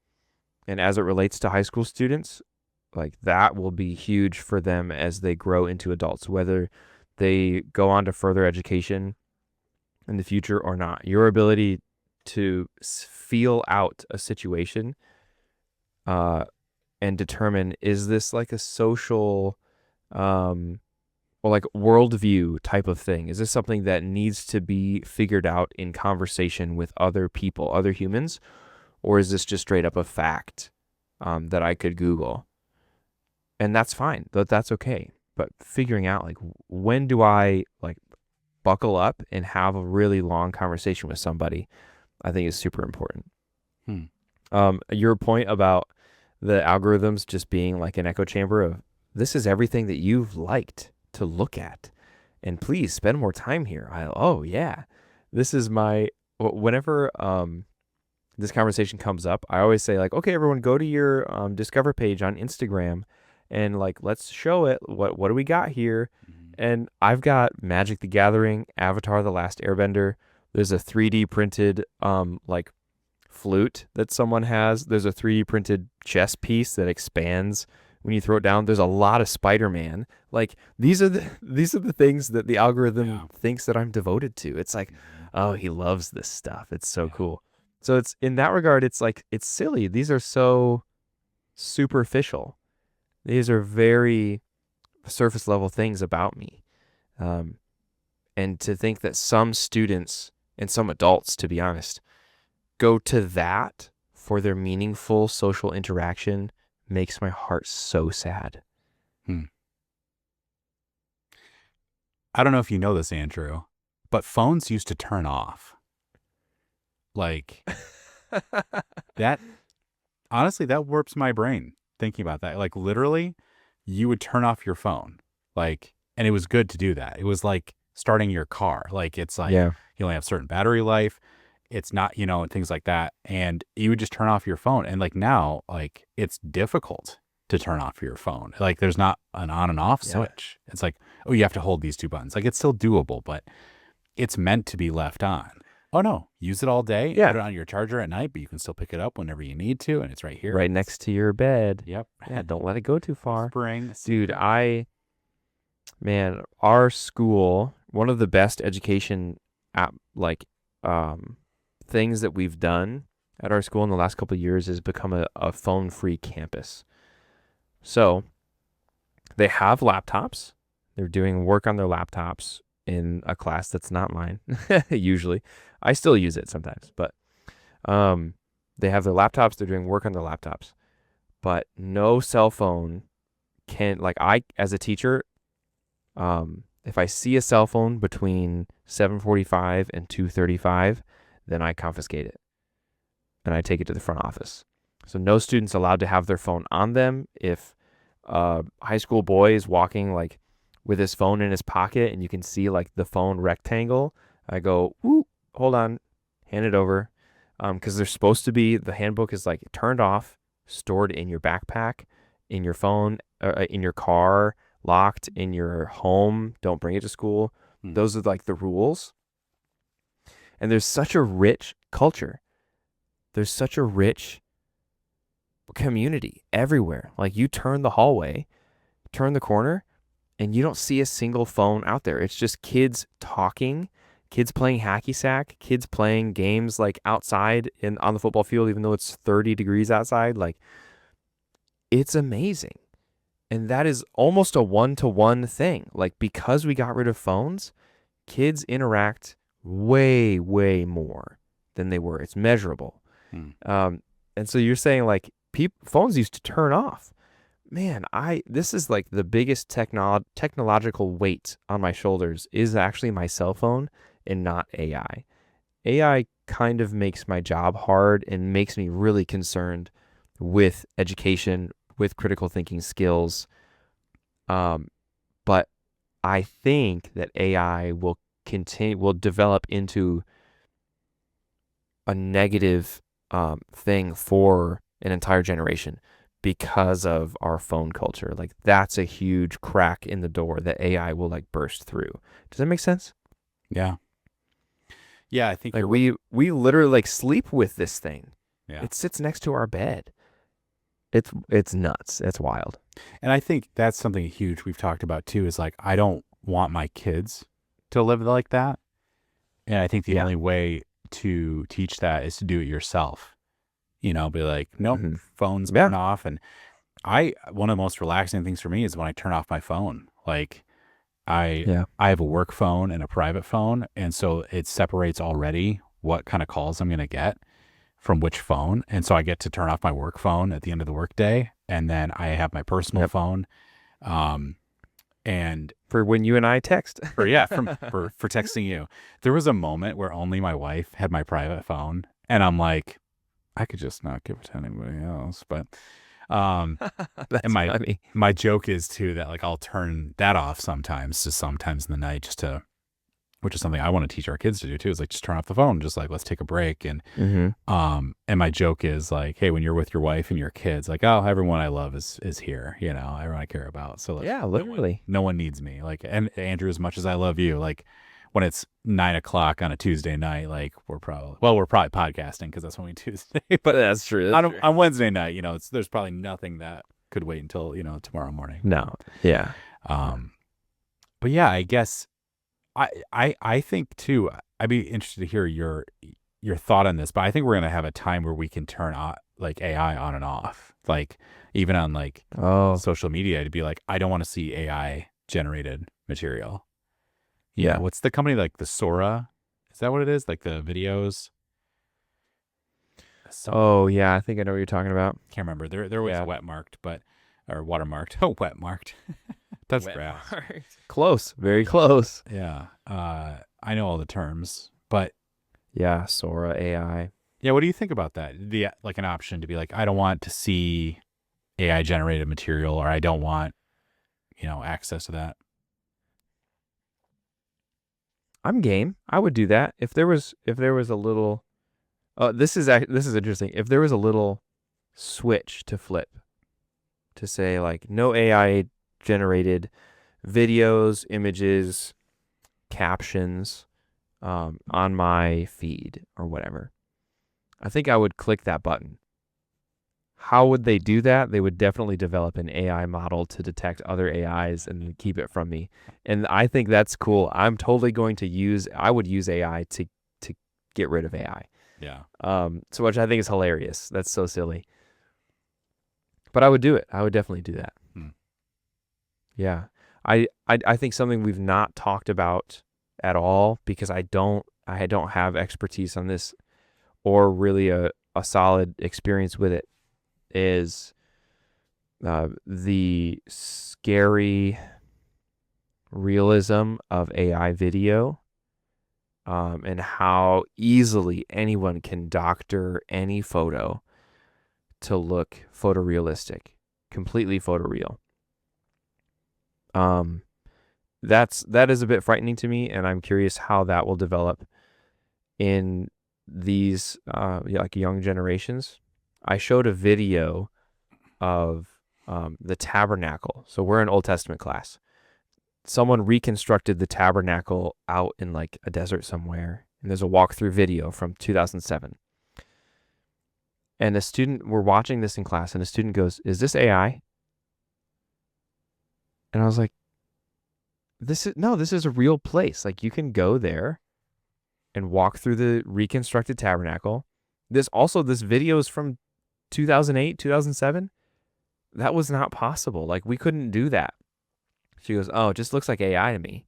and as it relates to high school students, like that will be huge for them as they grow into adults, whether they go on to further education in the future or not. Your ability to feel out a situation uh, and determine, is this like a social or like worldview type of thing? Is this something that needs to be figured out in conversation with other people, other humans? Or is this just straight up a fact that I could Google? And that's fine. That's okay. But figuring out like, when do I like buckle up and have a really long conversation with somebody, I think is super important. Hmm. Your point about the algorithms just being like an echo chamber of, this is everything that you've liked to look at, and please spend more time here. Oh yeah, this is my, whenever this conversation comes up, I always say like, okay, everyone, go to your discover page on Instagram, and like, let's show it. What do we got here? Mm-hmm. And I've got Magic the Gathering, Avatar: The Last Airbender. There's a 3D printed like flute that someone has. There's a 3D printed chess piece that expands when you throw it down. There's a lot of Spider-Man. Like these are the things that the algorithm thinks that I'm devoted to. It's like, oh, he loves this stuff. It's so cool. So it's, in that regard, it's like, it's silly. These are so superficial. These are very surface level things about me. And to think that some students and some adults, to be honest, go to that for their meaningful social interaction makes my heart so sad. I don't know if you know this, Andrew, but phones used to turn off. Like that, honestly, that warps my brain thinking about that. Like literally, you would turn off your phone. Like, and it was good to do that. It was like starting your car. Like it's like Yeah. you only have certain battery life. It's not, and things like that. And you would just turn off your phone. And like now, like it's difficult to turn off your phone. Like there's not an on and off switch. It's like, oh, you have to hold these two buttons. Like it's still doable, but it's meant to be left on. Oh no, use it all day. Yeah. Put it on your charger at night, but you can still pick it up whenever you need to, and it's right here. Right next to your bed. Yep. Yeah, don't let it go too far. Spring. Dude, man, our school, one of the best education things that we've done at our school in the last couple of years is become a phone-free campus. So they have laptops. They're doing work on their laptops in a class that's not mine. Usually, I still use it sometimes, but they have their laptops. They're doing work on their laptops, but no cell phone can, like, I, as a teacher, if I see a cell phone between 7:45 and 2:35, then I confiscate it and I take it to the front office. So no student's allowed to have their phone on them. If a high school boy is walking like with his phone in his pocket and you can see like the phone rectangle, I go, ooh, hold on, hand it over. Because they're supposed to be, the handbook is like turned off, stored in your backpack, in your phone, in your car, locked in your home. Don't bring it to school. Those are like the rules. And there's such a rich culture. There's such a rich community everywhere. Like you turn the hallway, turn the corner, and you don't see a single phone out there. It's just kids talking, kids playing hacky sack, kids playing games like outside on the football field, even though it's 30 degrees outside. Like, it's amazing. And that is almost a one-to-one thing. Like, because we got rid of phones, kids interact way, way more than they were. It's measurable. And so you're saying like phones used to turn off. Man, this is like the biggest technological weight on my shoulders is actually my cell phone and not AI. AI kind of makes my job hard and makes me really concerned with education, with critical thinking skills. But I think that AI will develop into a negative thing for an entire generation because of our phone culture. Like that's a huge crack in the door that AI will like burst through. Does that make sense? Yeah. Yeah, I think like we literally like sleep with this thing. Yeah. It sits next to our bed. It's nuts. It's wild. And I think that's something huge we've talked about too, is like, I don't want my kids to live like that. And I think the only way to teach that is to do it yourself. Be like, nope, phone's turn off. And one of the most relaxing things for me is when I turn off my phone. Like I have a work phone and a private phone. And so it separates already what kind of calls I'm going to get from which phone. And so I get to turn off my work phone at the end of the workday. And then I have my personal phone. And for when you and I text, for texting you. There was a moment where only my wife had my private phone, and I'm like, I could just not give it to anybody else. But that's and funny. My joke is too that like I'll turn that off sometimes in the night which is something I want to teach our kids to do too, is like just turn off the phone, just like let's take a break. And and my joke is like, hey, when you're with your wife and your kids, like, oh, everyone I love is here, everyone I care about. So like, literally, no one needs me. Like, and Andrew, as much as I love you, like when it's 9:00 on a Tuesday night, like we're probably podcasting because that's when we Tuesday. But that's true. On Wednesday night, there's probably nothing that could wait until tomorrow morning. No, yeah. But yeah, I guess. I think too, I'd be interested to hear your thought on this, but I think we're going to have a time where we can turn on like AI on and off, like even on like social media, to be like, I don't want to see AI generated material. Yeah. What's the company, like the Sora? Is that what it is? Like the videos? Oh yeah. I think I know what you're talking about. Can't remember. They're always wet marked, or watermarked. Oh, wet marked. That's grass. Close. Very close. Yeah. I know all the terms, but yeah, Sora AI. Yeah. What do you think about that? Like an option to be like, I don't want to see AI generated material, or I don't want, access to that. I'm game. I would do that if there was a little. This is interesting. If there was a little switch to flip, to say like no AI generated videos, images, captions on my feed or whatever, I think I would click that button. How would they do that? They would definitely develop an AI model to detect other AIs and keep it from me. And I think that's cool. I'm totally going to I would use AI to get rid of AI. Yeah. So which I think is hilarious. That's so silly. But I would do it. I would definitely do that. Yeah. I think something we've not talked about at all, because I don't have expertise on this or really a solid experience with it, is the scary realism of AI video, and how easily anyone can doctor any photo to look photorealistic, completely photoreal. That is a bit frightening to me, and I'm curious how that will develop in these like young generations. I showed a video of the tabernacle. So we're in Old Testament class. Someone reconstructed the tabernacle out in like a desert somewhere, and there's a walkthrough video from 2007. And we're watching this in class, and the student goes, "Is this AI?" And I was like, this is a real place. Like, you can go there and walk through the reconstructed tabernacle. This video is from 2008, 2007. That was not possible. Like, we couldn't do that. She goes, "Oh, it just looks like AI to me."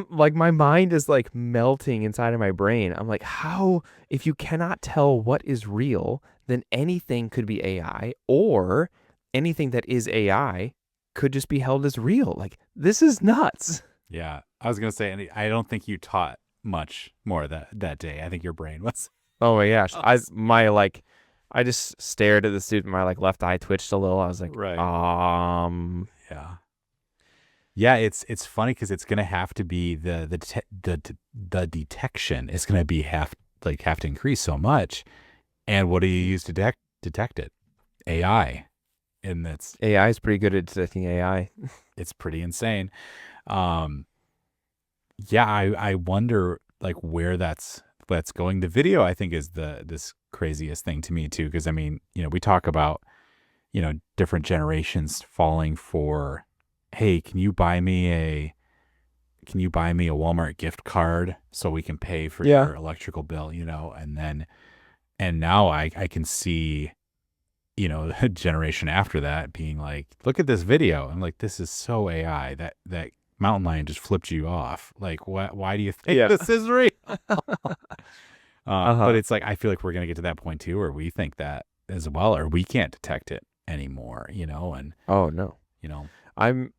Like, my mind is like melting inside of my brain. I'm like, how, if you cannot tell what is real, then anything could be AI, or anything that is AI could just be held as real. Like, this is nuts. Yeah. I was going to say, and I don't think you taught much more that day. I think your brain was. Oh my gosh. I just stared at the student. My like left eye twitched a little. I was like, Right. Yeah. Yeah, it's funny because it's gonna have to be the detection is gonna be have to increase so much. And what do you use to detect it? AI, and AI is pretty good at detecting AI. it's pretty insane. Um, yeah, I wonder like where that's going. The video I think is this craziest thing to me too, because I mean, we talk about different generations falling for, hey, can you buy me a Walmart gift card so we can pay for Yeah. your electrical bill, and now I can see, the generation after that being like, look at this video. I'm like, this is so AI that mountain lion just flipped you off. Like, why do you think Yeah. this is real? But Uh-huh. it's like, I feel like we're going to get to that point too, where we think that as well, or we can't detect it anymore, and, Oh no. you know, I'm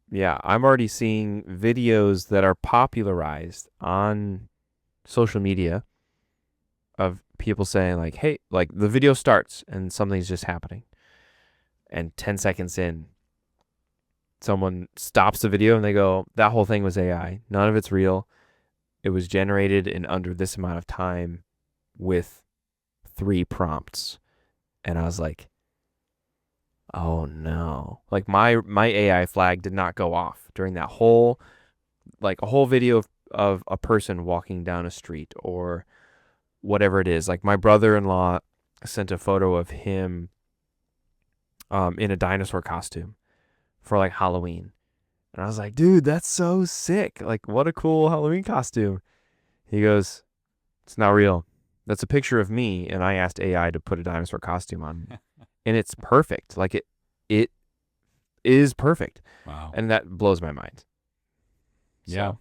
already seeing videos that are popularized on social media of people saying like, "Hey, like the video starts and something's just happening." And 10 seconds in, someone stops the video and they go, "That whole thing was AI. None of it's real. It was generated in under this amount of time with 3 prompts." And I was like, "Oh no." Like my AI flag did not go off during that whole like a whole video of a person walking down a street or whatever it is. Like my brother-in-law sent a photo of him in a dinosaur costume for like Halloween. And I was like, dude, that's so sick. Like, what a cool Halloween costume. He goes, it's not real. That's a picture of me. And I asked AI to put a dinosaur costume on me. And it's perfect. Like it is perfect. wow. And that blows my mind. Yeah. So,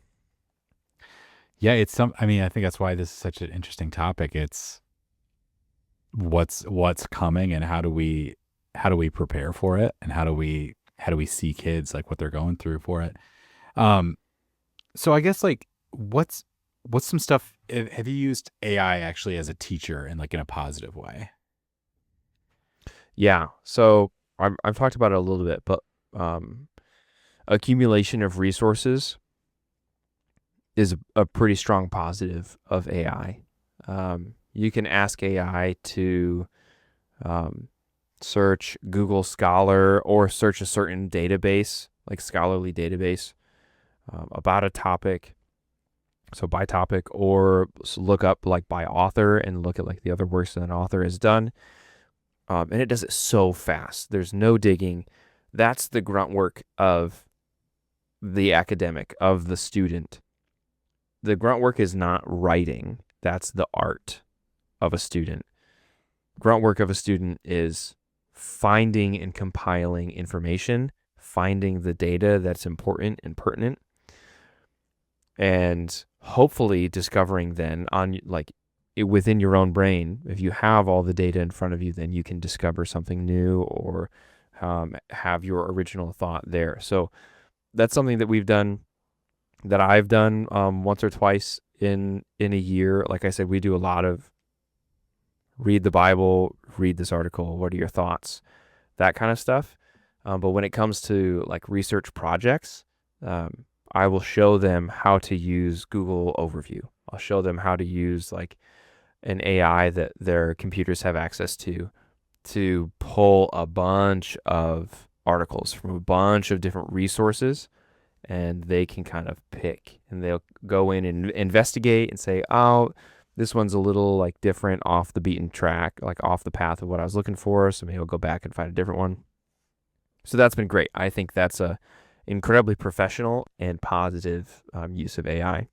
Yeah. I mean, I think that's why this is such an interesting topic. It's what's coming and how do we prepare for it, and how do we see kids like what they're going through for it. Um, so I guess like what's some stuff, have you used AI actually as a teacher and like in a positive way? yeah. So I've talked about it a little bit, but um, accumulation of resources is a pretty strong positive of AI. You can ask AI to search Google Scholar or search a certain database, like scholarly database, about a topic. So by topic, or look up like by author and look at like the other works that an author has done. And it does it so fast. There's no digging. That's the grunt work of the academic, of the student. The grunt work is not writing. That's the art of a student. Grunt work of a student is finding and compiling information, finding the data that's important and pertinent, and hopefully discovering then on like within your own brain, if you have all the data in front of you, then you can discover something new or have your original thought there. So that's something that we've done, that I've done once or twice in a year. Like I said, we do a lot of read the Bible, read this article, what are your thoughts, that kind of stuff. But when it comes to like research projects, I will show them how to use Google Overview. I'll show them how to use like an AI that their computers have access to pull a bunch of articles from a bunch of different resources, and they can kind of pick, and they'll go in and investigate and say, oh, this one's a little like different, off the beaten track, like off the path of what I was looking for. So maybe I'll go back and find a different one. So that's been great. I think that's a incredibly professional and positive use of AI.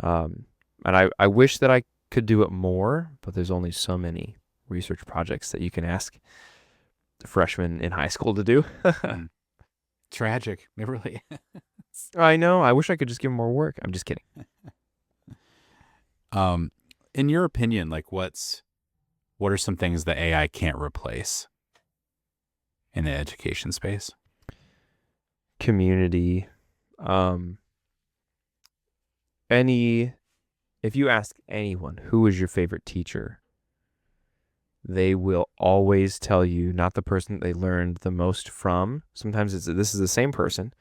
And I wish that I could do it more, but there's only so many research projects that you can ask freshmen in high school to do. Tragic. It really. I know. I wish I could just give them more work. I'm just kidding. In your opinion, like what are some things that AI can't replace in the education space? Community. Any, if you ask anyone who was your favorite teacher, they will always tell you not the person that they learned the most from. Sometimes this is the same person,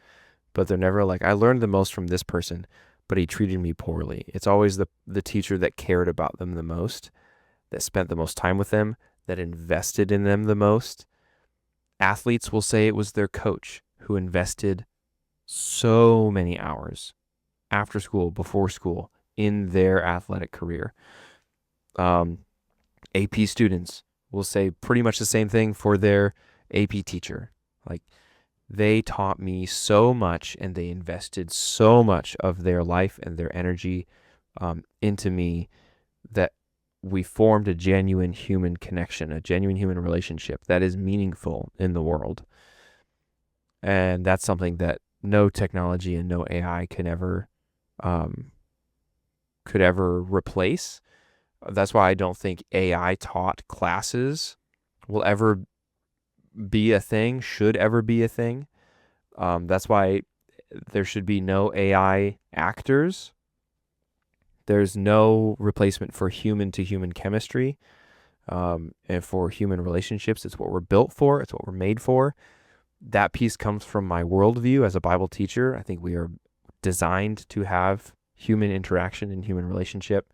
but they're never like, I learned the most from this person, but he treated me poorly. It's always the teacher that cared about them the most, that spent the most time with them, that invested in them the most. Athletes will say it was their coach who invested so many hours after school, before school, in their athletic career. AP students will say pretty much the same thing for their AP teacher. Like, they taught me so much and they invested so much of their life and their energy into me that we formed a genuine human connection, a genuine human relationship that is meaningful in the world. And that's something that no technology and no AI could ever replace. That's why I don't think AI taught classes will ever be a thing, should ever be a thing. That's why there should be no AI actors. There's no replacement for human-to-human chemistry, and for human relationships. It's what we're built for. It's what we're made for. That piece comes from my worldview as a Bible teacher. I think we are designed to have human interaction and human relationship.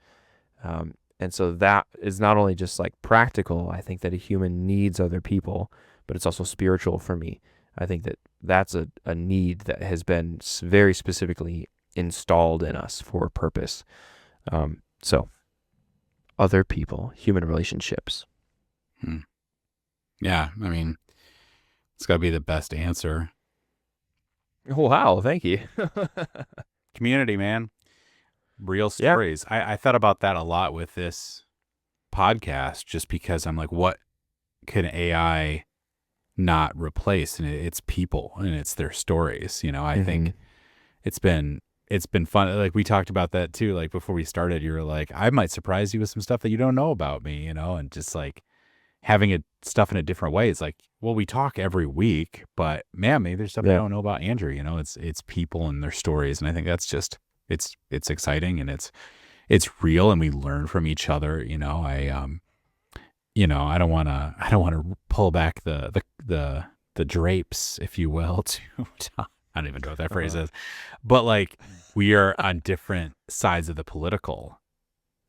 And so that is not only just like practical. I think that a human needs other people, but it's also spiritual for me. I think that that's a need that has been very specifically installed in us for a purpose. So other people, human relationships. Yeah, I mean, it's got to be the best answer. Wow, thank you. Community, man. Real stories. I thought about that a lot with this podcast, just because I'm like, what can AI not replace? And it's people and it's their stories. You know, I think it's been fun. Like, we talked about that too. Like, before we started, you were like, I might surprise you with some stuff that you don't know about me, you know, and just like having stuff in a different way. It's like, well, we talk every week, but man, maybe there's stuff I don't know about Andrew. You know, it's people and their stories. And I think that's just, it's exciting and it's real, and we learn from each other. You know, I don't want to pull back the drapes, if you will, to I don't even know what that phrase is, but like, we are on different sides of the political,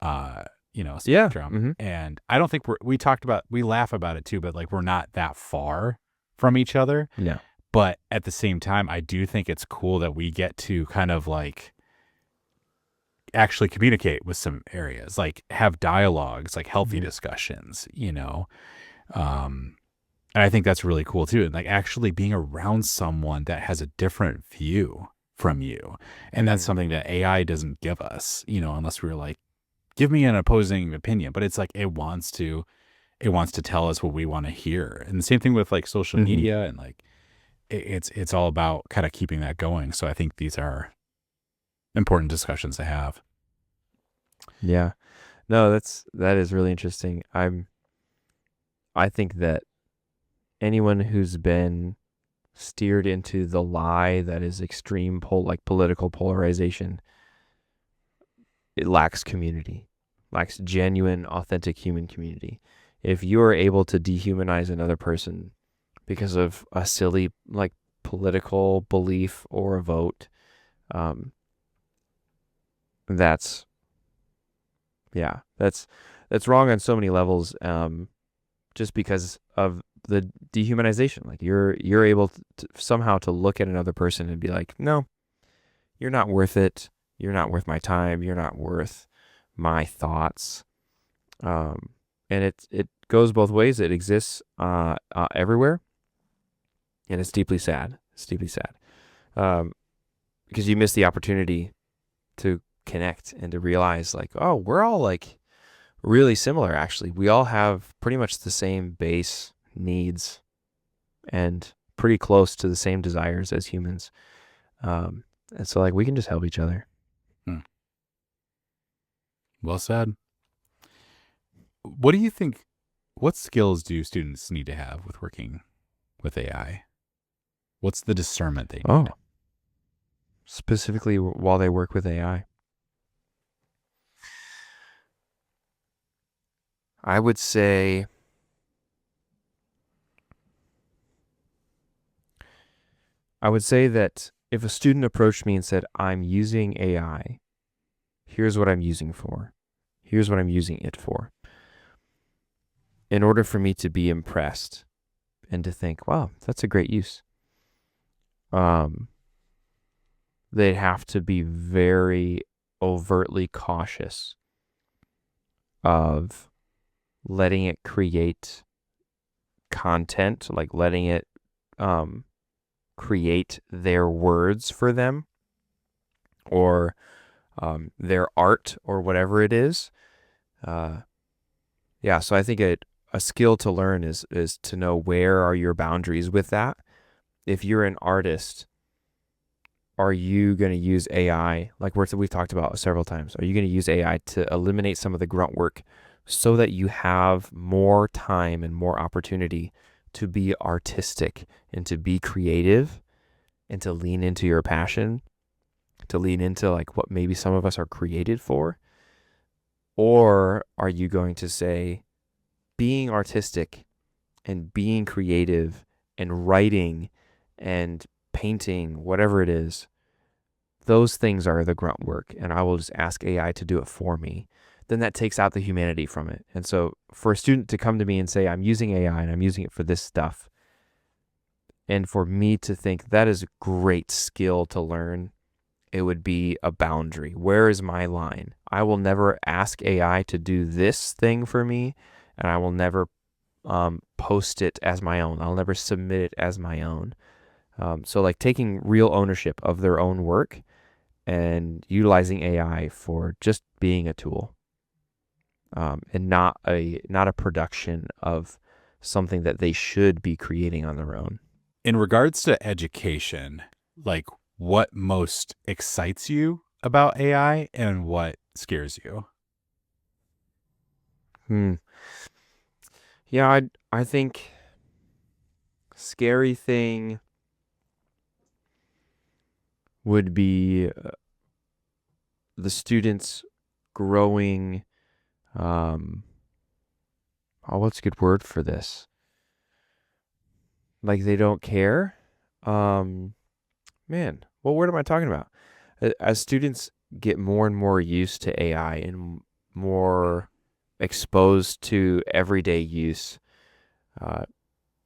spectrum. And I don't think we laugh about it too, but like, we're not that far from each other. No. But at the same time, I do think it's cool that we get to kind of like actually communicate with some areas, like have dialogues, like healthy discussions, you know? And I think that's really cool too. And like, actually being around someone that has a different view from you. And that's something that AI doesn't give us, you know, unless we're like, give me an opposing opinion. But it's like, it wants to tell us what we want to hear. And the same thing with like social media, and like, it's all about kind of keeping that going. So I think these are important discussions to have. Yeah. No, that is really interesting. I think that anyone who's been steered into the lie that is extreme political polarization, it lacks community, lacks genuine, authentic human community. If you are able to dehumanize another person because of a silly like political belief or a vote, that's wrong on so many levels. Just because of the dehumanization, like you're able to somehow to look at another person and be like, no, you're not worth it. You're not worth my time. You're not worth my thoughts. And it goes both ways. It exists everywhere, and it's deeply sad. It's deeply sad, because you miss the opportunity to connect and to realize like, oh, we're all like really similar. Actually, we all have pretty much the same base needs and pretty close to the same desires as humans. And so like, we can just help each other. Well said. What do you think, what skills do students need to have with working with AI? What's the discernment they need? Specifically while they work with AI? I would say I would say that if a student approached me and said, I'm using AI, here's what I'm using for, here's what I'm using it for, in order for me to be impressed and to think, wow, that's a great use, um, they'd have to be very overtly cautious of letting it create content, like letting it create their words for them, or their art, or whatever it is. Yeah, so I think a skill to learn is to know where are your boundaries with that. If you're an artist, are you going to use AI, like we've talked about several times, are you going to use AI to eliminate some of the grunt work so that you have more time and more opportunity to be artistic and to be creative and to lean into your passion, to lean into like what maybe some of us are created for? Or are you going to say being artistic and being creative and writing and painting, whatever it is, those things are the grunt work, and I will just ask AI to do it for me? Then that takes out the humanity from it. And so for a student to come to me and say, I'm using AI and I'm using it for this stuff, and for me to think that is a great skill to learn, it would be a boundary. Where is my line? I will never ask AI to do this thing for me, and I will never post it as my own. I'll never submit it as my own. So like taking real ownership of their own work and utilizing AI for just being a tool, and not a production of something that they should be creating on their own. In regards to education, like what most excites you about AI and what scares you? Yeah, I think scary thing would be the students growing. What's a good word for this? Like they don't care. Man, what word am I talking about? As students get more and more used to AI and more exposed to everyday use, uh,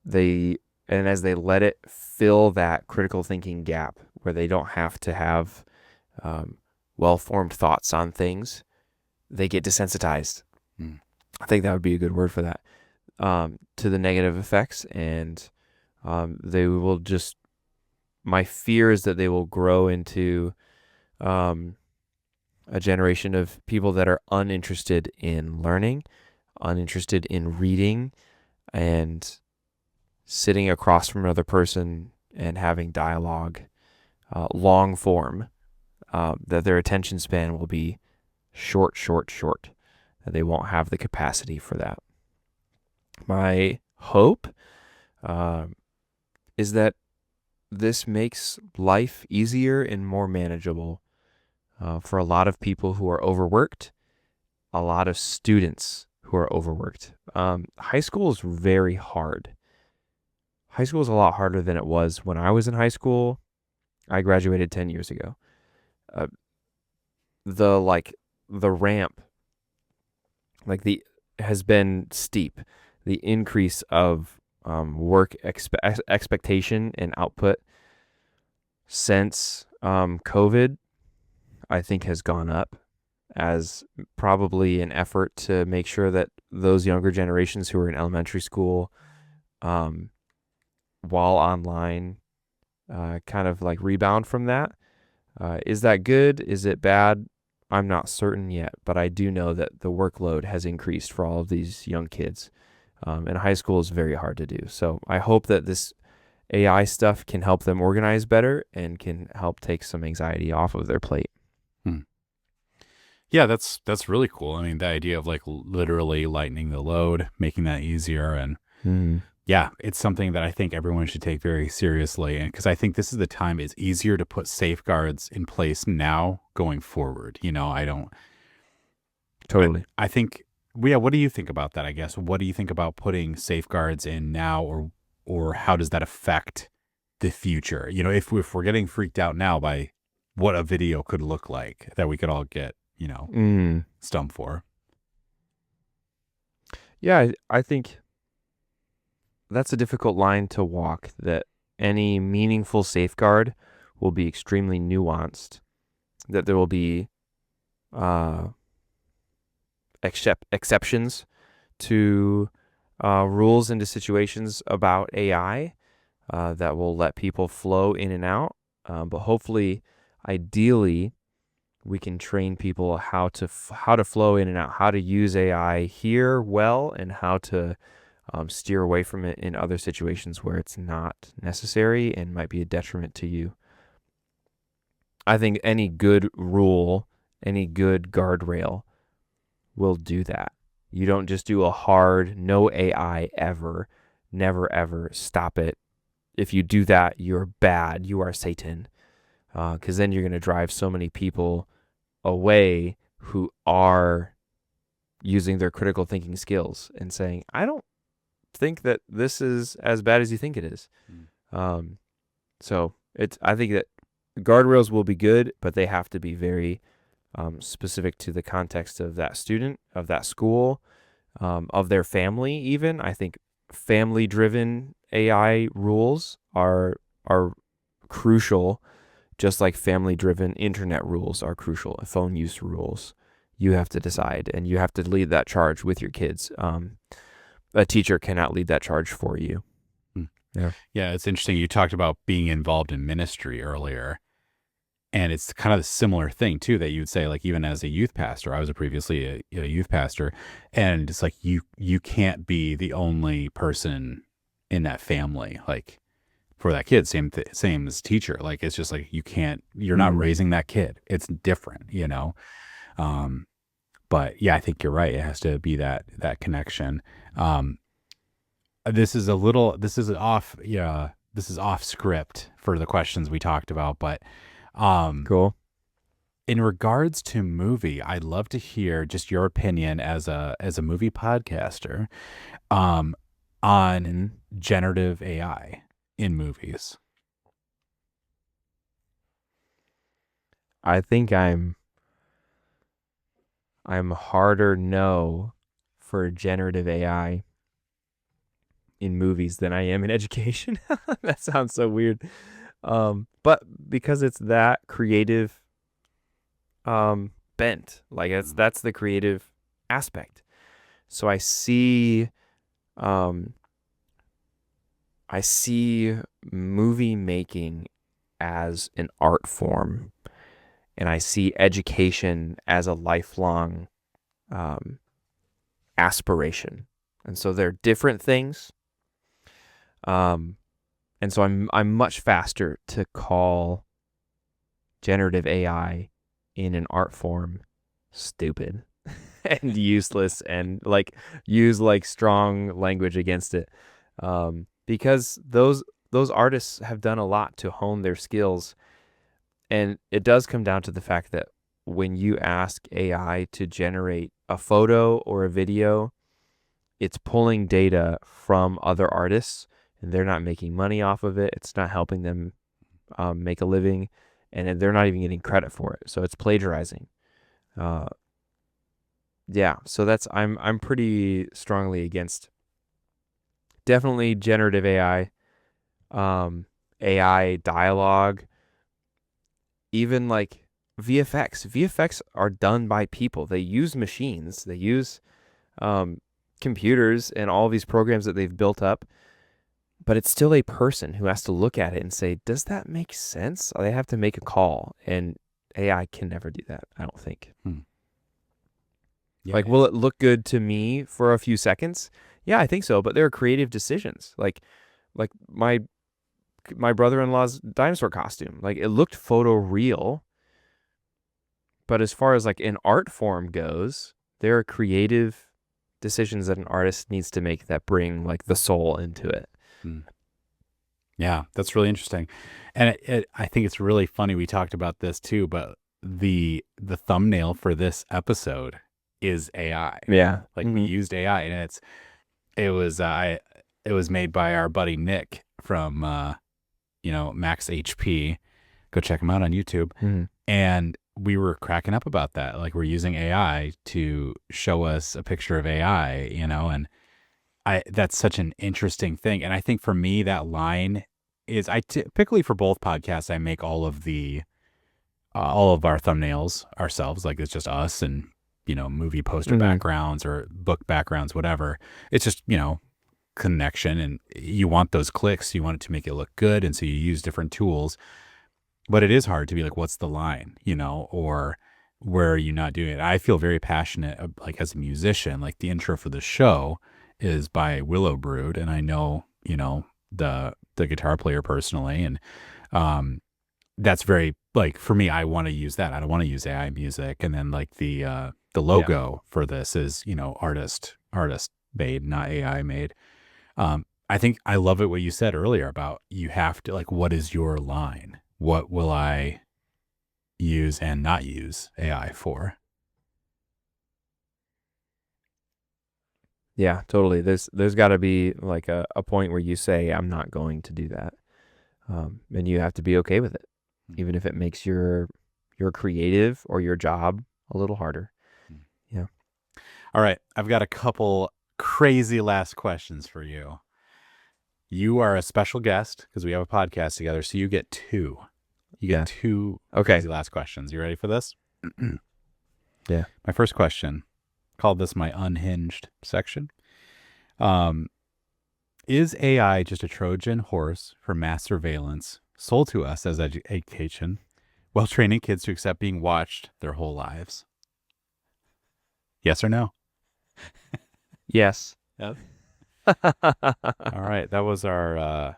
and as they let it fill that critical thinking gap where they don't have to have well-formed thoughts on things, they get desensitized. I think that would be a good word for that, to the negative effects. And they will just, my fear is that they will grow into a generation of people that are uninterested in learning, uninterested in reading, and sitting across from another person and having dialogue, long form, that their attention span will be short, that they won't have the capacity for that. My hope is that this makes life easier and more manageable for a lot of people who are overworked, a lot of students who are overworked. High school is very hard. High school is a lot harder than it was when I was in high school. I graduated 10 years ago. The ramp, has been steep. The increase of work expectation and output since COVID, I think, has gone up, as probably an effort to make sure that those younger generations who are in elementary school, while online, kind of like rebound from that. Is that good? Is it bad? I'm not certain yet, but I do know that the workload has increased for all of these young kids. And high school is very hard to do. So I hope that this AI stuff can help them organize better and can help take some anxiety off of their plate. Yeah, that's really cool. I mean, the idea of like literally lightening the load, making that easier. And yeah, it's something that I think everyone should take very seriously. And because I think this is the time it's easier to put safeguards in place now going forward. I don't Totally. I think, yeah, what do you think about that? I guess, what do you think about putting safeguards in now, or how does that affect the future. You know, if we're getting freaked out now by what a video could look like, that we could all get, you know, stumped for. Yeah, I think that's a difficult line to walk, that any meaningful safeguard will be extremely nuanced, that there will be exceptions to rules into situations about AI that will let people flow in and out. But hopefully, ideally, we can train people how to flow in and out, how to use AI here well, and how to steer away from it in other situations where it's not necessary and might be a detriment to you. I think any good rule, any good guardrail will do that. You don't just do a hard no AI ever, never ever, stop it. If you do that, you're bad. You are Satan. Because then you're going to drive so many people away who are using their critical thinking skills and saying, I don't think that this is as bad as you think it is. So I think that guardrails will be good, but they have to be very specific to the context of that student, of that school, of their family even. I think family-driven AI rules are crucial, just like family-driven internet rules are crucial, phone use rules. You have to decide, and you have to lead that charge with your kids. A teacher cannot lead that charge for you. Yeah, it's interesting. You talked about being involved in ministry earlier. And it's kind of a similar thing, too, that you would say, like, even as a youth pastor, I was previously a youth pastor, and it's like you can't be the only person in that family, like, for that kid, same as teacher. Like, it's just like, you're not raising that kid. It's different, you know? But yeah, I think you're right. It has to be that connection. This is off script for the questions we talked about, but cool. In regards to movie, I'd love to hear just your opinion as a movie podcaster on generative AI in movies. I think I'm harder no for generative AI in movies than I am in education. That sounds so weird. But because it's that creative bent, like that's the creative aspect. So I see movie making as an art form, and I see education as a lifelong aspiration. And so they're different things. And so I'm much faster to call generative AI in an art form stupid and useless, and like use like strong language against it, because those artists have done a lot to hone their skills. And it does come down to the fact that when you ask AI to generate a photo or a video, it's pulling data from other artists, and they're not making money off of it. It's not helping them make a living, and they're not even getting credit for it. So it's plagiarizing. Yeah, so that's I'm pretty strongly against definitely generative AI, AI dialogue, even like VFX. VFX are done by people. They use machines. They use computers and all these programs that they've built up, but it's still a person who has to look at it and say, does that make sense? They have to make a call, and AI can never do that, I don't think. Yeah, like, will it look good to me for a few seconds? Yeah, I think so, but there are creative decisions. Like my brother-in-law's dinosaur costume, like it looked photoreal, but as far as like an art form goes, there are creative decisions that an artist needs to make that bring like the soul into it. Yeah, that's really interesting. And I think it's really funny we talked about this too, but the thumbnail for this episode is AI. Yeah. Like we used AI, and it was made by our buddy Nick from Max HP. Go check him out on YouTube. Mm-hmm. And we were cracking up about that. Like, we're using AI to show us a picture of AI, and that's such an interesting thing. And I think for me, that line is, I typically, for both podcasts, I make all of our thumbnails ourselves. Like, it's just us and, movie poster backgrounds or book backgrounds, whatever. It's just, connection, and you want those clicks. You want it to make it look good. And so you use different tools. But it is hard to be like, what's the line, or where are you not doing it? I feel very passionate, like, as a musician. Like, the intro for the show is by Willow Brood, and I know, the guitar player personally, and that's very, like, for me, I want to use that. I don't want to use AI music. And then, like, the logo for this is, artist made, not AI made. I think I love it what you said earlier about, you have to, like, what is your line? What will I use and not use AI for? Yeah, totally. There's got to be like a point where you say, I'm not going to do that. And you have to be okay with it, even if it makes your creative or your job a little harder. Yeah. All right. I've got a couple crazy last questions for you. You are a special guest because we have a podcast together, so you get two. You get two crazy last questions. You ready for this? Yeah. My first question, called this my unhinged section. Is AI just a Trojan horse for mass surveillance sold to us as education while training kids to accept being watched their whole lives? Yes or no? Yes. Yep. All right. That was our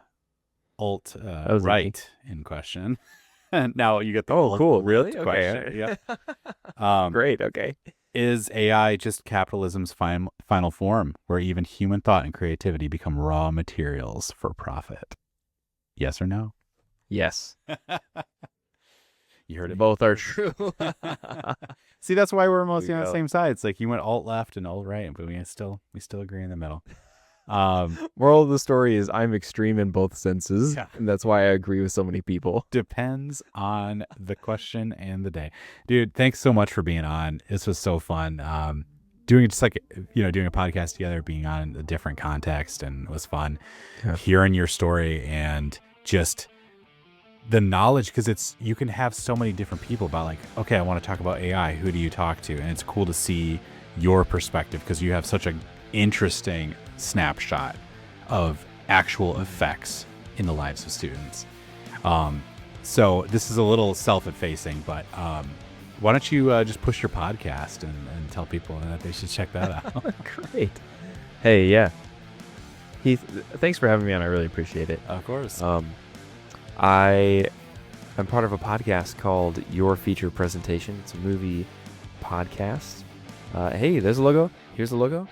right in question. And now you get the cool. Really? Question. Okay. Yeah. Great. Okay. Is AI just capitalism's final form, where even human thought and creativity become raw materials for profit? Yes or no? Yes. You heard it. Both are true. See, that's why we're mostly on the same side. It's like you went alt left and alt right, but we still agree in the middle. Moral of the story is I'm extreme in both senses, and that's why I agree with so many people. Depends on the question and the day. Dude, thanks so much for being on. This was so fun. Doing just like, doing a podcast together, being on a different context, and it was fun hearing your story and just the knowledge, because you can have so many different people about, like, okay, I want to talk about AI. Who do you talk to? And it's cool to see your perspective, because you have such an interesting snapshot of actual effects in the lives of students. So this is a little self-effacing, but why don't you just push your podcast and tell people that they should check that out? Great. Hey, yeah. Heath, thanks for having me on. I really appreciate it. Of course. I'm part of a podcast called Your Feature Presentation. It's a movie podcast. Hey, there's a logo. Here's the logo.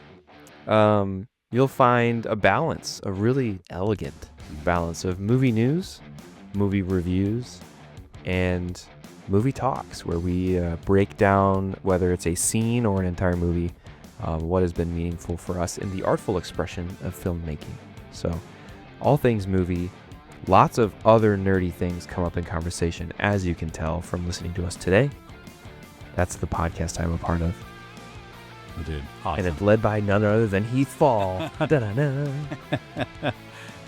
You'll find a really elegant balance of movie news, movie reviews, and movie talks, where we break down, whether it's a scene or an entire movie, what has been meaningful for us in the artful expression of filmmaking. So, all things movie. Lots of other nerdy things come up in conversation, as you can tell from listening to us today. That's the podcast I'm a part of. Dude, awesome. And it's led by none other than Heath Fall.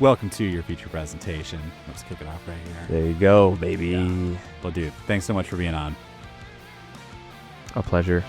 Welcome to Your Feature Presentation. Let's kick it off right here. There you go, baby. Yeah. Well, dude, thanks so much for being on. A pleasure.